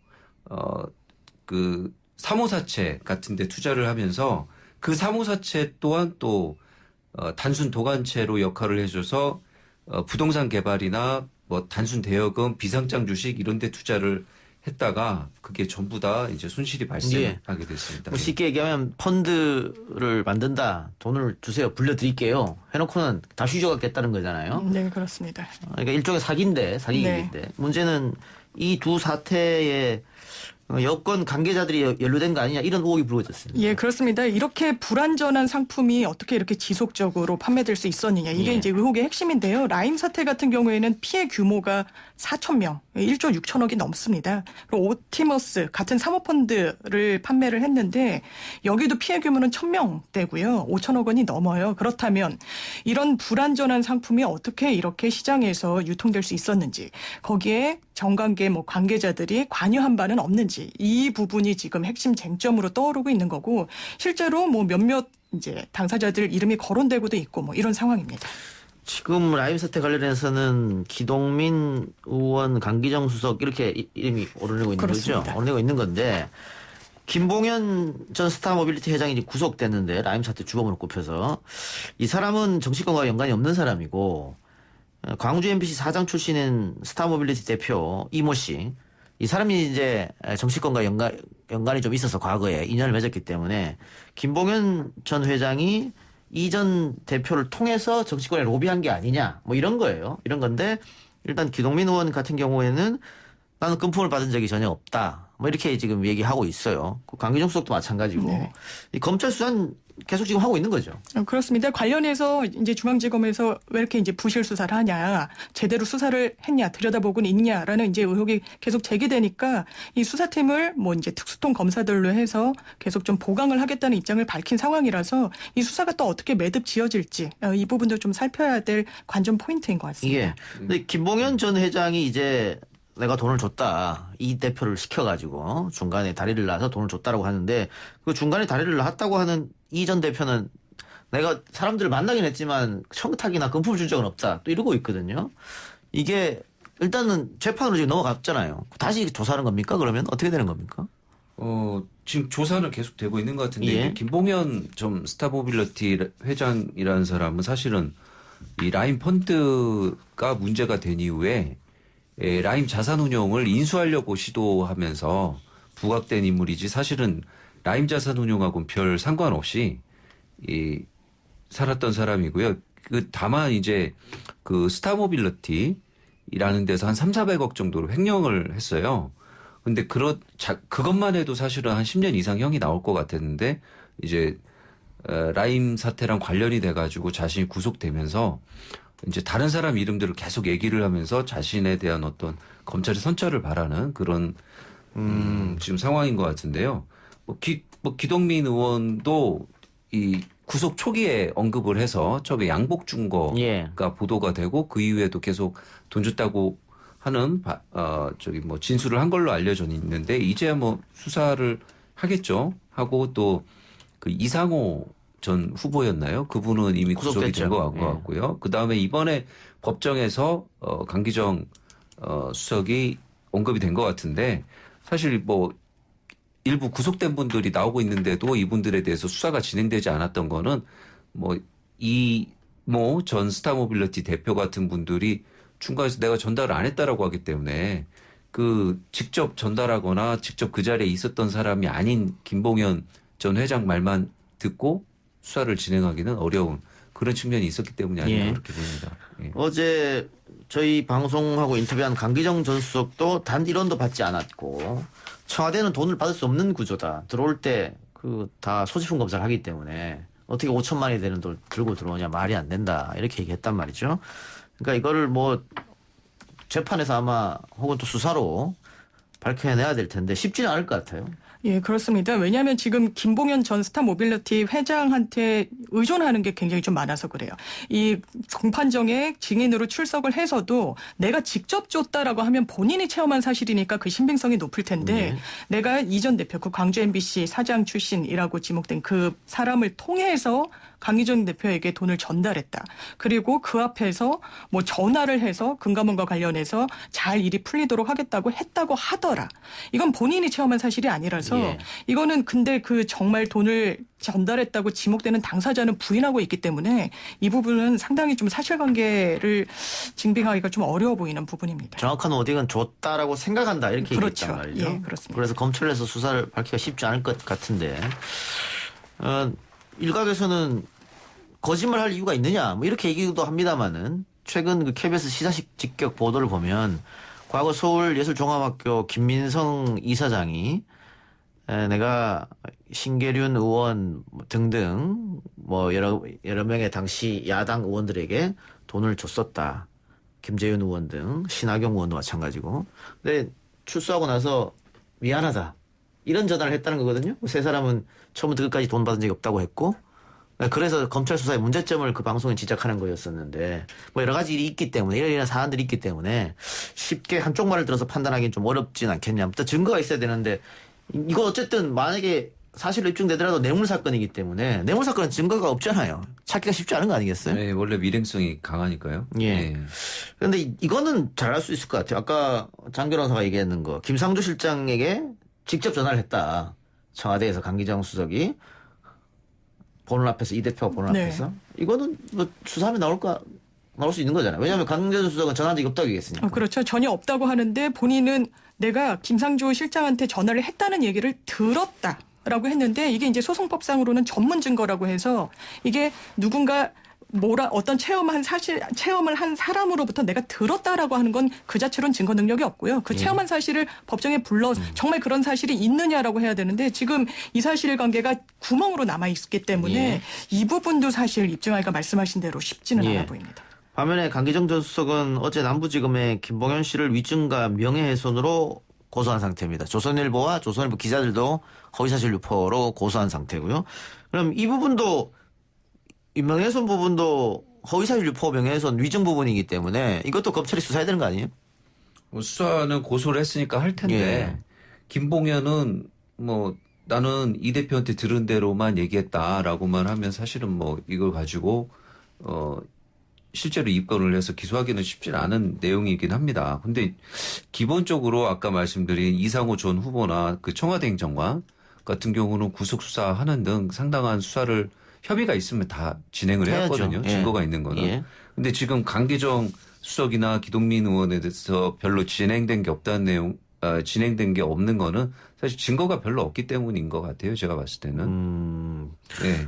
그 사모사채 같은 데 투자를 하면서 그 사모사채 또한 또 단순 도관체로 역할을 해줘서 부동산 개발이나 단순 대여금, 비상장 주식 이런 데 투자를 했다가 그게 전부 다 이제 손실이 발생하게 됐습니다. 쉽게 얘기하면 펀드를 만든다. 돈을 주세요. 불려드릴게요. 해놓고는 다 휘저었겠다는 거잖아요. 네, 그렇습니다. 그러니까 일종의 사기인데. 문제는 이 두 사태에 여권 관계자들이 연루된 거 아니냐 이런 의혹이 불거졌습니다. 예, 그렇습니다. 이렇게 불안전한 상품이 어떻게 이렇게 지속적으로 판매될 수 있었느냐. 이게 이제 의혹의 핵심인데요. 라임 사태 같은 경우에는 피해 규모가 4,000명, 1조 6천억이 넘습니다. 그리고 옵티머스 같은 사모펀드를 판매를 했는데 여기도 피해 규모는 1,000명대고요. 5천억 원이 넘어요. 그렇다면 이런 불안전한 상품이 어떻게 이렇게 시장에서 유통될 수 있었는지 거기에 정관계 관계자들이 관여한 바는 없는지 이 부분이 지금 핵심 쟁점으로 떠오르고 있는 거고 실제로 몇몇 이제 당사자들 이름이 거론되고도 있고 이런 상황입니다. 지금 라임 사태 관련해서는 기동민 의원, 강기정 수석 이렇게 이름이 오르내고 있는 거죠. 오르내고 있는 건데 김봉현 전 스타모빌리티 회장이 구속됐는데 라임 사태 주범으로 꼽혀서 이 사람은 정치권과 연관이 없는 사람이고 광주 MBC 사장 출신인 스타모빌리티 대표 이모 씨, 이 사람이 이제 정치권과 연관이 좀 있어서 과거에 인연을 맺었기 때문에 김봉현 전 회장이 이전 대표를 통해서 정치권에 로비한 게 아니냐, 이런 거예요. 이런 건데 일단 기동민 의원 같은 경우에는 나는 금품을 받은 적이 전혀 없다. 이렇게 지금 얘기하고 있어요. 강기정 수석도 마찬가지고. 이 검찰 수사는 계속 지금 하고 있는 거죠. 그렇습니다. 관련해서 이제 중앙지검에서 왜 이렇게 이제 부실 수사를 하냐, 제대로 수사를 했냐, 들여다보고는 있냐라는 이제 의혹이 계속 제기되니까 이 수사팀을 뭐 이제 특수통 검사들로 해서 계속 좀 보강을 하겠다는 입장을 밝힌 상황이라서 이 수사가 또 어떻게 매듭 지어질지 이 부분도 좀 살펴야 될 관전 포인트인 것 같습니다. 예. 근데 김봉현 전 회장이 이제 내가 돈을 줬다. 이 대표를 시켜가지고 중간에 다리를 놔서 돈을 줬다라고 하는데 그 중간에 다리를 놨다고 하는 이 전 대표는 내가 사람들을 만나긴 했지만 청탁이나 금품 줄 적은 없다. 또 이러고 있거든요. 이게 일단은 재판으로 지금 넘어갔잖아요. 다시 조사하는 겁니까? 그러면 어떻게 되는 겁니까? 지금 조사는 계속 되고 있는 것 같은데 예. 김봉현 좀 스타모빌리티 회장이라는 사람은 사실은 이 라임 펀드가 문제가 된 이후에 라임 자산운용을 인수하려고 시도하면서 부각된 인물이지 사실은 라임 자산운용하고는 별 상관없이 살았던 사람이고요. 다만 이제 그 스타모빌리티라는 데서 한 300~400억 정도로 횡령을 했어요. 근데 그것만 해도 사실은 한 10년 이상 형이 나올 것 같았는데 이제 라임 사태랑 관련이 돼가지고 자신이 구속되면서 이제 다른 사람 이름들을 계속 얘기를 하면서 자신에 대한 어떤 검찰의 선처를 바라는 그런 지금 상황인 것 같은데요. 기동민 의원도 이 구속 초기에 언급을 해서 저게 양복 준 거가 보도가 되고 그 이후에도 계속 돈 줬다고 하는 진술을 한 걸로 알려져 있는데 이제야 뭐 수사를 하겠죠. 하고 또 그 이상호 전 후보였나요? 그분은 이미 구속이 된 것 같고요. 그 다음에 이번에 법정에서 강기정 수석이 언급이 된 것 같은데 사실 뭐 일부 구속된 분들이 나오고 있는데도 이분들에 대해서 수사가 진행되지 않았던 거는 뭐 이모 전 스타모빌리티 대표 같은 분들이 중간에서 내가 전달을 안 했다라고 하기 때문에 그 직접 전달하거나 직접 그 자리에 있었던 사람이 아닌 김봉현 전 회장 말만 듣고 수사를 진행하기는 어려운 그런 측면이 있었기 때문이 아닌가 그렇게 봅니다. 예. 어제 저희 방송하고 인터뷰한 강기정 전 수석도 단 1원도 받지 않았고 청와대는 돈을 받을 수 없는 구조다. 들어올 때 그 다 소지품 검사를 하기 때문에 어떻게 5천만 원이 되는 돈 들고 들어오냐 말이 안 된다. 이렇게 얘기했단 말이죠. 그러니까 이거를 뭐 재판에서 아마 혹은 또 수사로 밝혀내야 될 텐데 쉽지는 않을 것 같아요. 예, 그렇습니다. 왜냐하면 지금 김봉현 전 스타모빌리티 회장한테 의존하는 게 굉장히 좀 많아서 그래요. 이 공판정에 증인으로 출석을 해서도 내가 직접 줬다라고 하면 본인이 체험한 사실이니까 그 신빙성이 높을 텐데 내가 이 전 대표 그 광주 MBC 사장 출신이라고 지목된 그 사람을 통해서 강기정 대표에게 돈을 전달했다. 그리고 그 앞에서 뭐 전화를 해서 금감원과 관련해서 잘 일이 풀리도록 하겠다고 했다고 하더라. 이건 본인이 체험한 사실이 아니라서 이거는 근데 그 정말 돈을 전달했다고 지목되는 당사자는 부인하고 있기 때문에 이 부분은 상당히 좀 사실관계를 증빙하기가 좀 어려워 보이는 부분입니다. 정확한 워딩은 줬다라고 생각한다 이렇게 얘기했단 말이죠. 예, 그렇습니다. 그래서 검찰에서 수사를 밝히기가 쉽지 않을 것 같은데 일각에서는 거짓말할 이유가 있느냐 뭐 이렇게 얘기도 합니다만은 최근 그 KBS 시사식 직격 보도를 보면 과거 서울예술종합학교 김민성 이사장이 내가 신계륜 의원 등등 뭐 여러 명의 당시 야당 의원들에게 돈을 줬었다. 김재윤 의원 등 신하경 의원도 마찬가지고. 근데 출소하고 나서 미안하다. 이런 전화를 했다는 거거든요. 세 사람은 처음부터 끝까지 돈 받은 적이 없다고 했고 그래서 검찰 수사의 문제점을 그 방송에 지적하는 거였었는데 뭐 여러 가지 일이 있기 때문에 이런 사안들이 있기 때문에 쉽게 한쪽 말을 들어서 판단하기는 좀 어렵진 않겠냐. 또 증거가 있어야 되는데 이거 어쨌든 만약에 사실로 입증되더라도 뇌물사건이기 때문에 뇌물사건은 증거가 없잖아요. 찾기가 쉽지 않은 거 아니겠어요? 네, 원래 밀행성이 강하니까요. 예. 그런데 이거는 잘할 수 있을 것 같아요. 아까 장 변호사가 얘기했는 거. 김상조 실장에게 직접 전화를 했다. 청와대에서 강기정 수석이 보는 앞에서 이 대표가 보는 앞에서 이거는 뭐 수사하면 나올 수 있는 거잖아요. 왜냐하면 강기정 수석은 전화한 적이 없다고 얘기했으니까. 그렇죠. 전혀 없다고 하는데 본인은 내가 김상조 실장한테 전화를 했다는 얘기를 들었다라고 했는데 이게 이제 소송법상으로는 전문 증거라고 해서 이게 누군가 어떤 체험을 한 사람으로부터 내가 들었다라고 하는 건 그 자체로는 증거 능력이 없고요. 그 체험한 사실을 법정에 불러 정말 그런 사실이 있느냐라고 해야 되는데 지금 이 사실관계가 구멍으로 남아 있기 때문에 이 부분도 사실 입증하기가 말씀하신 대로 쉽지는 않아 보입니다. 반면에 강기정 전 수석은 어제 남부지검에 김봉현 씨를 위증과 명예훼손으로 고소한 상태입니다. 조선일보와 조선일보 기자들도 허위사실 유포로 고소한 상태고요. 그럼 이 부분도 이 명예훼손 부분도 허위사실 유포 명예훼손 위증 부분이기 때문에 이것도 검찰이 수사해야 되는 거 아니에요? 수사는 고소를 했으니까 할 텐데 김봉현은 뭐 나는 이 대표한테 들은 대로만 얘기했다라고만 하면 사실은 뭐 이걸 가지고 실제로 입건을 해서 기소하기는 쉽지 않은 내용이긴 합니다. 근데 기본적으로 아까 말씀드린 이상호 전 후보나 그 청와대 행정관 같은 경우는 구속 수사하는 등 상당한 수사를 협의가 있으면 다 진행을 해왔거든요. 증거가 있는 거는. 근데 지금 강기정 수석이나 기동민 의원에 대해서 별로 진행된 게 없다는 내용, 진행된 게 없는 거는 사실 증거가 별로 없기 때문인 것 같아요. 제가 봤을 때는. 네.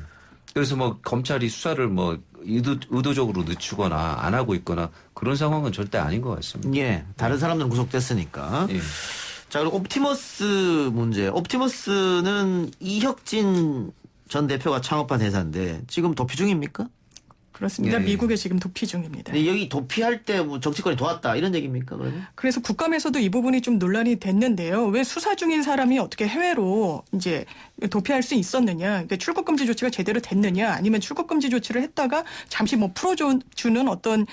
그래서 뭐 검찰이 수사를 뭐 의도적으로 늦추거나 안 하고 있거나 그런 상황은 절대 아닌 것 같습니다. 다른 사람들은 구속됐으니까. 자, 그리고 옵티머스 문제. 옵티머스는 이혁진 전 대표가 창업한 회사인데 지금 도피 중입니까? 그렇습니다. 미국에 지금 도피 중입니다. 근데 여기 도피할 때 뭐 정치권이 도왔다 이런 얘기입니까? 그러면? 그래서 국감에서도 이 부분이 좀 논란이 됐는데요. 왜 수사 중인 사람이 어떻게 해외로 이제 도피할 수 있었느냐? 그러니까 출국 금지 조치가 제대로 됐느냐? 아니면 출국 금지 조치를 했다가 잠시 뭐 풀어주는 어떤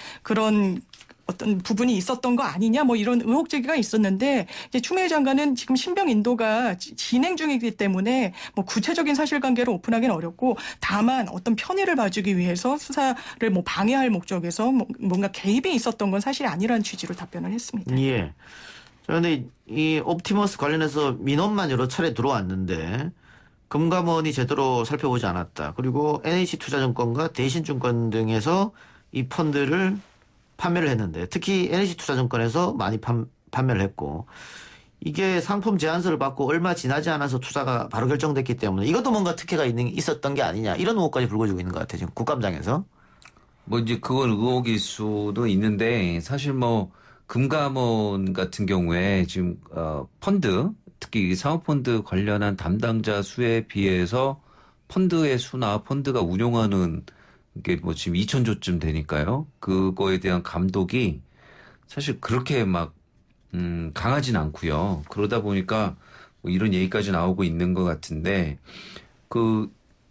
부분이 있었던 거 아니냐 뭐 이런 의혹 제기가 있었는데 이제 추미애 장관은 지금 신병 인도가 진행 중이기 때문에 뭐 구체적인 사실관계를 오픈하기는 어렵고 다만 어떤 편의를 봐주기 위해서 수사를 뭐 방해할 목적에서 뭔가 개입이 있었던 건 사실이 아니라는 취지로 답변을 했습니다. 그런데 이 옵티머스 관련해서 민원만 여러 차례 들어왔는데 금감원이 제대로 살펴보지 않았다. 그리고 NH투자증권과 대신증권 등에서 이 펀드를 판매를 했는데 특히 NH투자증권에서 많이 판매를 했고 이게 상품 제안서를 받고 얼마 지나지 않아서 투자가 바로 결정됐기 때문에 이것도 뭔가 특혜가 있었던 게 아니냐 이런 의혹까지 불거지고 있는 것 같아요. 지금 국감장에서. 뭐 이제 그건 의혹일 수도 있는데 사실 뭐 금감원 같은 경우에 지금 펀드 특히 사모펀드 관련한 담당자 수에 비해서 펀드의 수나 펀드가 운용하는 이게 뭐 지금 2,000조쯤 되니까요. 그거에 대한 감독이 사실 그렇게 막 강하진 않고요. 그러다 보니까 뭐 이런 얘기까지 나오고 있는 것 같은데 그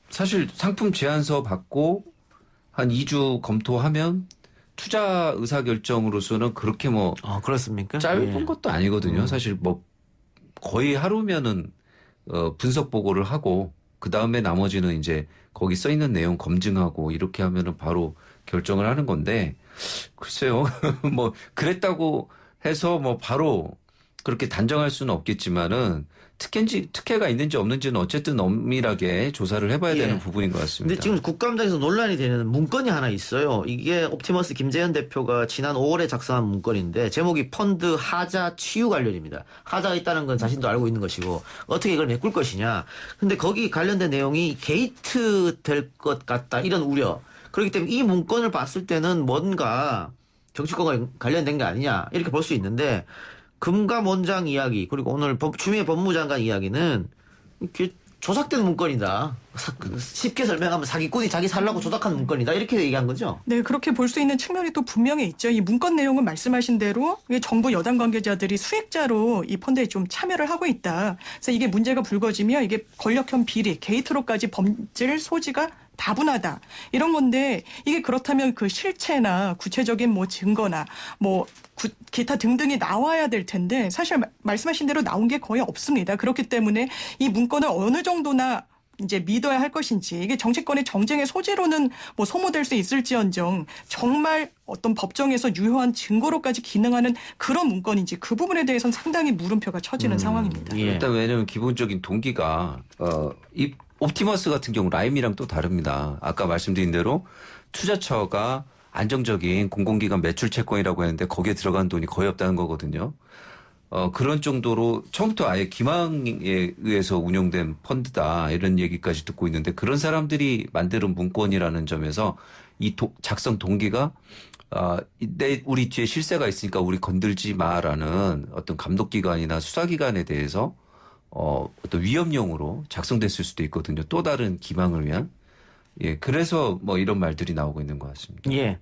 사실 상품 제안서 받고 한 2주 검토하면 투자 의사 결정으로서는 그렇게 뭐 그렇습니까? 짧은 것도 아니거든요. 사실 뭐 거의 하루면은 분석 보고를 하고 그 다음에 나머지는 이제 거기 써 있는 내용 검증하고 이렇게 하면은 바로 결정을 하는 건데 글쎄요. 뭐 그랬다고 해서 뭐 바로 그렇게 단정할 수는 없겠지만은 특혜가 있는지 없는지는 어쨌든 엄밀하게 조사를 해봐야 되는 부분인 것 같습니다. 근데 지금 국감장에서 논란이 되는 문건이 하나 있어요. 이게 옵티머스 김재현 대표가 지난 5월에 작성한 문건인데 제목이 펀드 하자 치유 관련입니다. 하자가 있다는 건 자신도 알고 있는 것이고 어떻게 이걸 메꿀 것이냐. 근데 거기 관련된 내용이 게이트 될 것 같다 이런 우려. 그렇기 때문에 이 문건을 봤을 때는 뭔가 정치권과 관련된 게 아니냐 이렇게 볼 수 있는데 금감원장 이야기 그리고 오늘 추미애 법무장관 이야기는 조작된 문건이다. 쉽게 설명하면 사기꾼이 자기 살라고 조작한 문건이다. 이렇게 얘기한 거죠? 네. 그렇게 볼 수 있는 측면이 또 분명히 있죠. 이 문건 내용은 말씀하신 대로 정부 여당 관계자들이 수익자로 이 펀드에 좀 참여를 하고 있다. 그래서 이게 문제가 불거지면 이게 권력형 비리, 게이트로까지 범죄를 소지가 다분하다. 이런 건데 이게 그렇다면 그 실체나 구체적인 뭐 증거나 뭐 기타 등등이 나와야 될 텐데 사실 말씀하신 대로 나온 게 거의 없습니다. 그렇기 때문에 이 문건을 어느 정도나 이제 믿어야 할 것인지 이게 정치권의 정쟁의 소재로는 뭐 소모될 수 있을지언정 정말 어떤 법정에서 유효한 증거로까지 기능하는 그런 문건인지 그 부분에 대해서는 상당히 물음표가 쳐지는 상황입니다. 일단 왜냐하면 기본적인 동기가 이 옵티머스 같은 경우 라임이랑 또 다릅니다. 아까 말씀드린 대로 투자처가 안정적인 공공기관 매출 채권이라고 했는데 거기에 들어간 돈이 거의 없다는 거거든요. 그런 정도로 처음부터 아예 기망에 의해서 운영된 펀드다 이런 얘기까지 듣고 있는데 그런 사람들이 만드는 문건이라는 점에서 이 작성 동기가 우리 뒤에 실세가 있으니까 우리 건들지 마라는 어떤 감독기관이나 수사기관에 대해서 어떤 위협용으로 작성됐을 수도 있거든요. 또 다른 기망을 위한. 예, 그래서 뭐 이런 말들이 나오고 있는 것 같습니다. 예.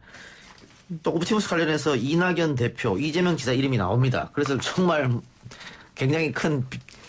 또 옵티머스 관련해서 이낙연 대표, 이재명 지사 이름이 나옵니다. 그래서 정말 굉장히 큰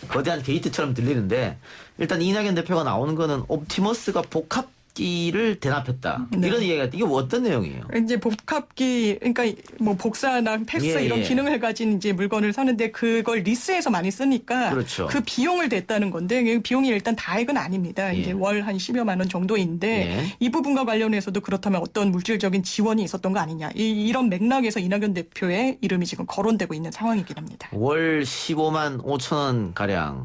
거대한 게이트처럼 들리는데 일단 이낙연 대표가 나오는 거는 옵티머스가 복합기를 대납했다. 네. 이런 이야기가 이게 어떤 내용이에요? 이제 복합기 그러니까 뭐 복사나 팩스 이런 기능을 가진 이제 물건을 사는데 그걸 리스에서 많이 쓰니까 그렇죠. 그 비용을 댔다는 건데 비용이 일단 다액은 아닙니다. 이제 월 한 10여만 원 정도인데 이 부분과 관련해서도 그렇다면 어떤 물질적인 지원이 있었던 거 아니냐. 이런 맥락에서 이낙연 대표의 이름이 지금 거론되고 있는 상황이긴 합니다. 월 15만 5천 원 가량을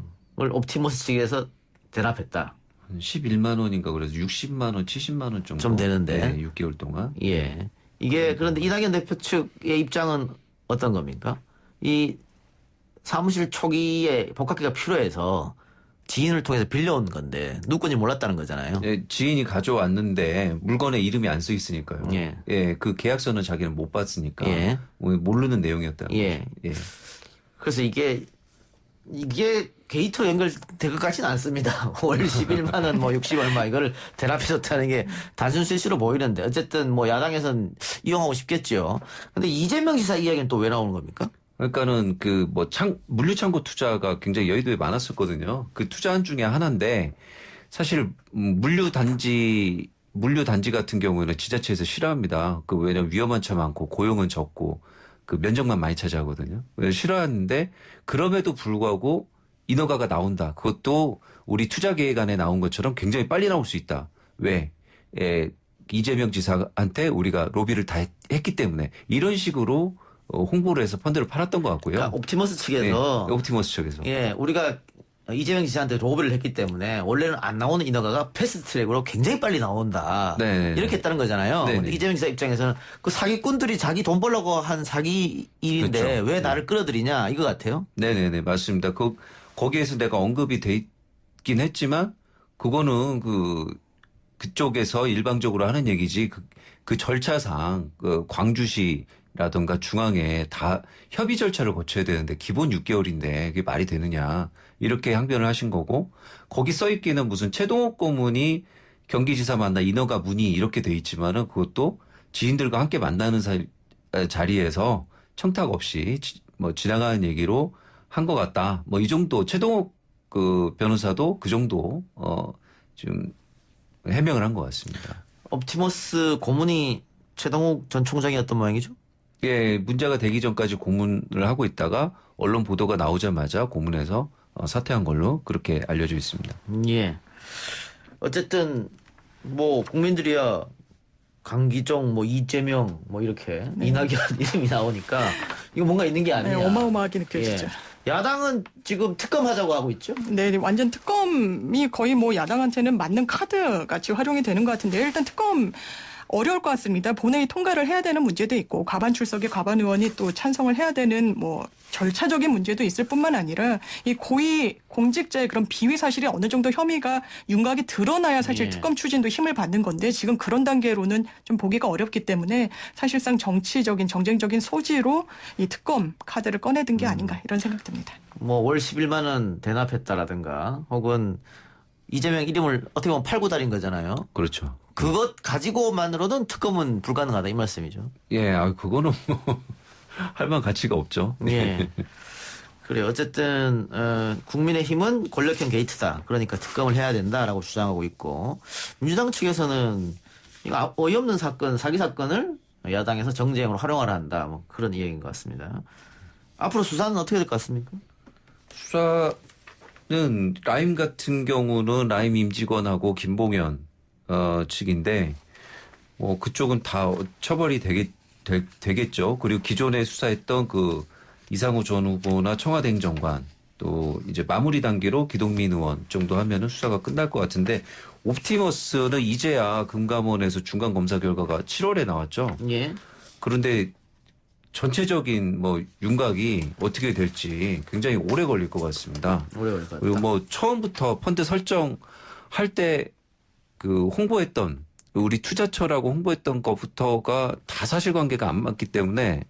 옵티머스 측에서 대납했다. 11만 원인가 그래서 60만 원, 70만 원 정도. 좀 되는데. 네, 6개월 동안. 예. 이게 그런데 이낙연 대표 측의 입장은 어떤 겁니까? 이 사무실 초기에 복합기가 필요해서 지인을 통해서 빌려온 건데 누군지 몰랐다는 거잖아요. 예, 지인이 가져왔는데 물건에 이름이 안 써 있으니까요. 예, 그 계약서는 자기는 못 봤으니까 모르는 내용이었다는 거죠. 예. 그래서 이게 게이트로 연결될 것 같지는 않습니다. 월 11만 원, 뭐 60 얼마 이걸 대납해줬다는 게 단순 실수로 보이는데 어쨌든 뭐 야당에서는 이용하고 싶겠죠. 근데 이재명 지사 이야기는 또 왜 나오는 겁니까? 그러니까는 그 뭐 물류창고 투자가 굉장히 여의도에 많았었거든요. 그 투자한 중에 하나인데 사실 물류단지 같은 경우에는 지자체에서 싫어합니다. 그 왜냐면 위험한 차 많고 고용은 적고 그 면적만 많이 차지하거든요. 싫어하는데 그럼에도 불구하고 인허가가 나온다. 그것도 우리 투자계획안에 나온 것처럼 굉장히 빨리 나올 수 있다. 왜? 이재명 지사한테 우리가 로비를 다 했기 때문에 이런 식으로 홍보를 해서 펀드를 팔았던 것 같고요. 그러니까 옵티머스 측에서. 네, 옵티머스 측에서. 예, 우리가 이재명 지사한테 로비를 했기 때문에 원래는 안 나오는 인허가가 패스트 트랙으로 굉장히 빨리 나온다. 네. 이렇게 했다는 거잖아요. 근데 이재명 지사 입장에서는 그 사기꾼들이 자기 돈 벌려고 한 사기 일인데 그렇죠. 왜 나를 끌어들이냐 이거 같아요. 네네네 맞습니다. 거기에서 내가 언급이 돼 있긴 했지만 그거는 그쪽에서 일방적으로 하는 얘기지 그 절차상 광주시라든가 중앙에 다 협의 절차를 거쳐야 되는데 기본 6개월인데 그게 말이 되느냐 이렇게 항변을 하신 거고 거기 써 있기는 무슨 최동욱 고문이 경기지사 만나 인허가 문의 이렇게 돼 있지만은 그것도 지인들과 함께 만나는 자리에서 청탁 없이 뭐 지나가는 얘기로 한 것 같다. 뭐 이 정도 최동욱 그 변호사도 그 정도 지금 해명을 한 것 같습니다. 옵티머스 고문이 최동욱 전 총장이었던 모양이죠? 예, 문제가 되기 전까지 고문을 하고 있다가 언론 보도가 나오자마자 고문해서 사퇴한 걸로 그렇게 알려져 있습니다. 예. 어쨌든 뭐 국민들이야 강기정, 뭐 이재명, 뭐 이렇게 이낙연 이름이 나오니까 이거 뭔가 있는 게 아니냐. 네, 어마어마하게 느껴지죠. 야당은 지금 특검하자고 하고 있죠? 네, 완전 특검이 거의 뭐 야당한테는 맞는 카드 같이 활용이 되는 것 같은데 일단 특검 어려울 것 같습니다. 본회의 통과를 해야 되는 문제도 있고 과반 출석의 과반 의원이 또 찬성을 해야 되는 뭐 절차적인 문제도 있을 뿐만 아니라 이 고위 공직자의 그런 비위 사실이 어느 정도 혐의가 윤곽이 드러나야 사실 특검 추진도 힘을 받는 건데 지금 그런 단계로는 좀 보기가 어렵기 때문에 사실상 정치적인 정쟁적인 소지로 이 특검 카드를 꺼내든 게 아닌가 이런 생각 듭니다. 뭐 월 11만 원 대납했다라든가 혹은 이재명 이름을 어떻게 보면 팔고 다닌 거잖아요. 그렇죠. 그것 가지고만으로는 특검은 불가능하다 이 말씀이죠. 예, 그거는 뭐 할 만한 가치가 없죠. 예. 그래 어쨌든 국민의힘은 권력형 게이트다. 그러니까 특검을 해야 된다라고 주장하고 있고 민주당 측에서는 이거 어이없는 사건, 사기 사건을 야당에서 정쟁으로 활용하려 한다. 뭐 그런 이야기인 것 같습니다. 앞으로 수사는 어떻게 될 것 같습니까? 수사는 라임 같은 경우는 라임 임직원하고 김봉현 측인데 뭐 그쪽은 다 처벌이 되겠죠. 그리고 기존에 수사했던 그 이상우 전 후보나 청와대 행정관 또 이제 마무리 단계로 기동민 의원 정도 하면은 수사가 끝날 것 같은데 옵티머스는 이제야 금감원에서 중간 검사 결과가 7월에 나왔죠. 예. 그런데 전체적인 뭐 윤곽이 어떻게 될지 굉장히 오래 걸릴 것 같습니다. 오래 걸릴 것 같다. 그리고 뭐 처음부터 펀드 설정할 때 그 홍보했던 우리 투자처라고 홍보했던 것부터가 다 사실관계가 안 맞기 때문에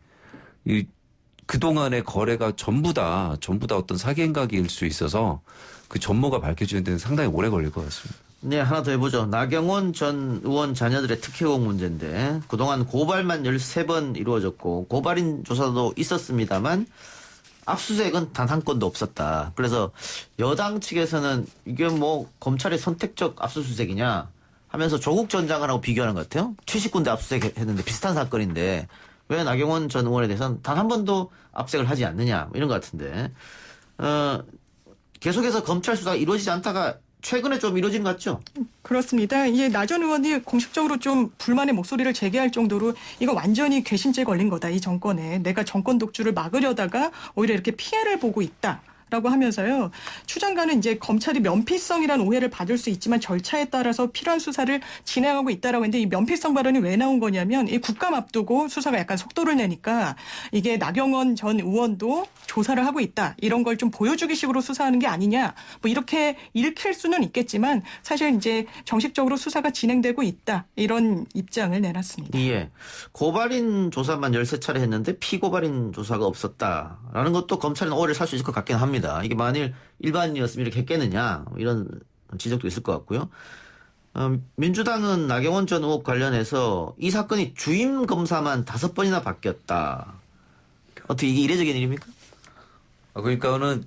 그동안의 거래가 전부 다 어떤 사기 행각일 수 있어서 그 전모가 밝혀지는 데는 상당히 오래 걸릴 것 같습니다. 네, 하나 더 해보죠. 나경원 전 의원 자녀들의 특혜 의혹 문제인데 그동안 고발만 13번 이루어졌고 고발인 조사도 있었습니다만 압수수색은 단 한 건도 없었다. 그래서 여당 측에서는 이게 뭐 검찰의 선택적 압수수색이냐 하면서 조국 전 장관하고 비교하는 것 같아요. 70군데 압수수색했는데 비슷한 사건인데 왜 나경원 전 의원에 대해서는 단 한 번도 압수수색을 하지 않느냐 이런 것 같은데 계속해서 검찰 수사가 이루어지지 않다가 최근에 좀 이루어진 것 같죠? 그렇습니다. 이제 나 전 의원이 공식적으로 좀 불만의 목소리를 제기할 정도로 이거 완전히 괘씸죄 걸린 거다. 이 정권에. 내가 정권 독주를 막으려다가 오히려 이렇게 피해를 보고 있다. 라고 하면서요. 추 장관은 이제 검찰이 면피성이라는 오해를 받을 수 있지만 절차에 따라서 필요한 수사를 진행하고 있다라고 했는데 이 면피성 발언이 왜 나온 거냐면 이 국감 앞두고 수사가 약간 속도를 내니까 이게 나경원 전 의원도 조사를 하고 있다. 이런 걸 좀 보여주기 식으로 수사하는 게 아니냐. 뭐 이렇게 읽힐 수는 있겠지만 사실 이제 정식적으로 수사가 진행되고 있다. 이런 입장을 내놨습니다. 예. 고발인 조사만 13차례 했는데 피고발인 조사가 없었다라는 것도 검찰은 오해를 살 수 있을 것 같긴 합니다. 이게 만일 일반인이었으면 이렇게 했겠느냐 이런 지적도 있을 것 같고요. 민주당은 나경원 전 의혹 관련해서 이 사건이 주임 검사만 5번이나 바뀌었다. 어떻게 이게 이례적인 일입니까? 그러니까는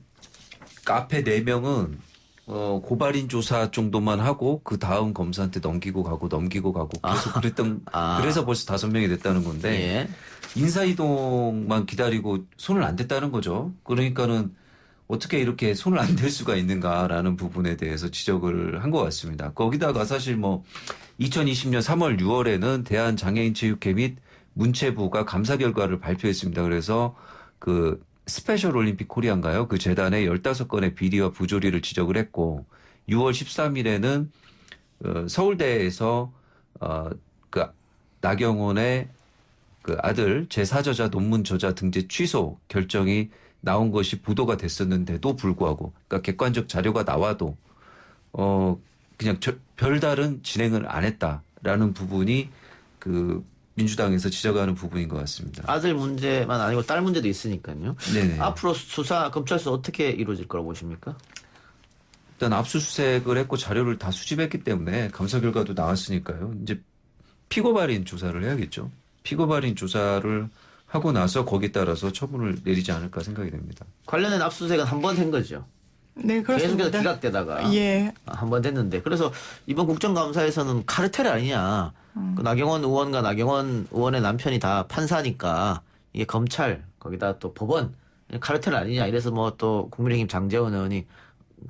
카페 4명은 고발인 조사 정도만 하고 그 다음 검사한테 넘기고 가고 계속 그랬던 그래서 벌써 5명이 됐다는 건데 예. 인사이동만 기다리고 손을 안 댔다는 거죠. 그러니까는 어떻게 이렇게 손을 안 댈 수가 있는가라는 부분에 대해서 지적을 한 것 같습니다. 거기다가 사실 뭐 2020년 3월 6월에는 대한장애인체육회 및 문체부가 감사 결과를 발표했습니다. 그래서 그 스페셜 올림픽 코리아인가요? 그 재단의 15건의 비리와 부조리를 지적을 했고 6월 13일에는 서울대에서 그 나경원의 그 아들 제4저자 논문 저자 등재 취소 결정이 나온 것이 보도가 됐었는데도 불구하고 그러니까 객관적 자료가 나와도 그냥 별다른 진행을 안 했다라는 부분이 그 민주당에서 지적하는 부분인 것 같습니다. 아들 문제만 아니고 딸 문제도 있으니까요. 네네. 앞으로 검찰 수사 어떻게 이루어질 거라고 보십니까? 일단 압수수색을 했고 자료를 다 수집했기 때문에 감사 결과도 나왔으니까요. 이제 피고발인 조사를 해야겠죠. 피고발인 조사를 하고 나서 거기에 따라서 처분을 내리지 않을까 생각이 됩니다. 관련된 압수수색은 한 번 된 거죠. 네, 그렇습니다. 계속해서 기각되다가 예. 한 번 됐는데 그래서 이번 국정감사에서는 카르텔 아니냐. 그 나경원 의원과 나경원 의원의 남편이 다 판사니까 이게 검찰 거기다 또 법원 카르텔 아니냐. 이래서 뭐 또 국민의힘 장제원 의원이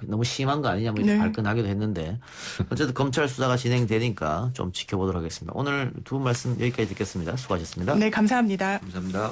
너무 심한 거 아니냐 뭐 이렇게 발끈하기도 했는데 어쨌든 검찰 수사가 진행되니까 좀 지켜보도록 하겠습니다. 오늘 두 분 말씀 여기까지 듣겠습니다. 수고하셨습니다. 네, 감사합니다. 감사합니다.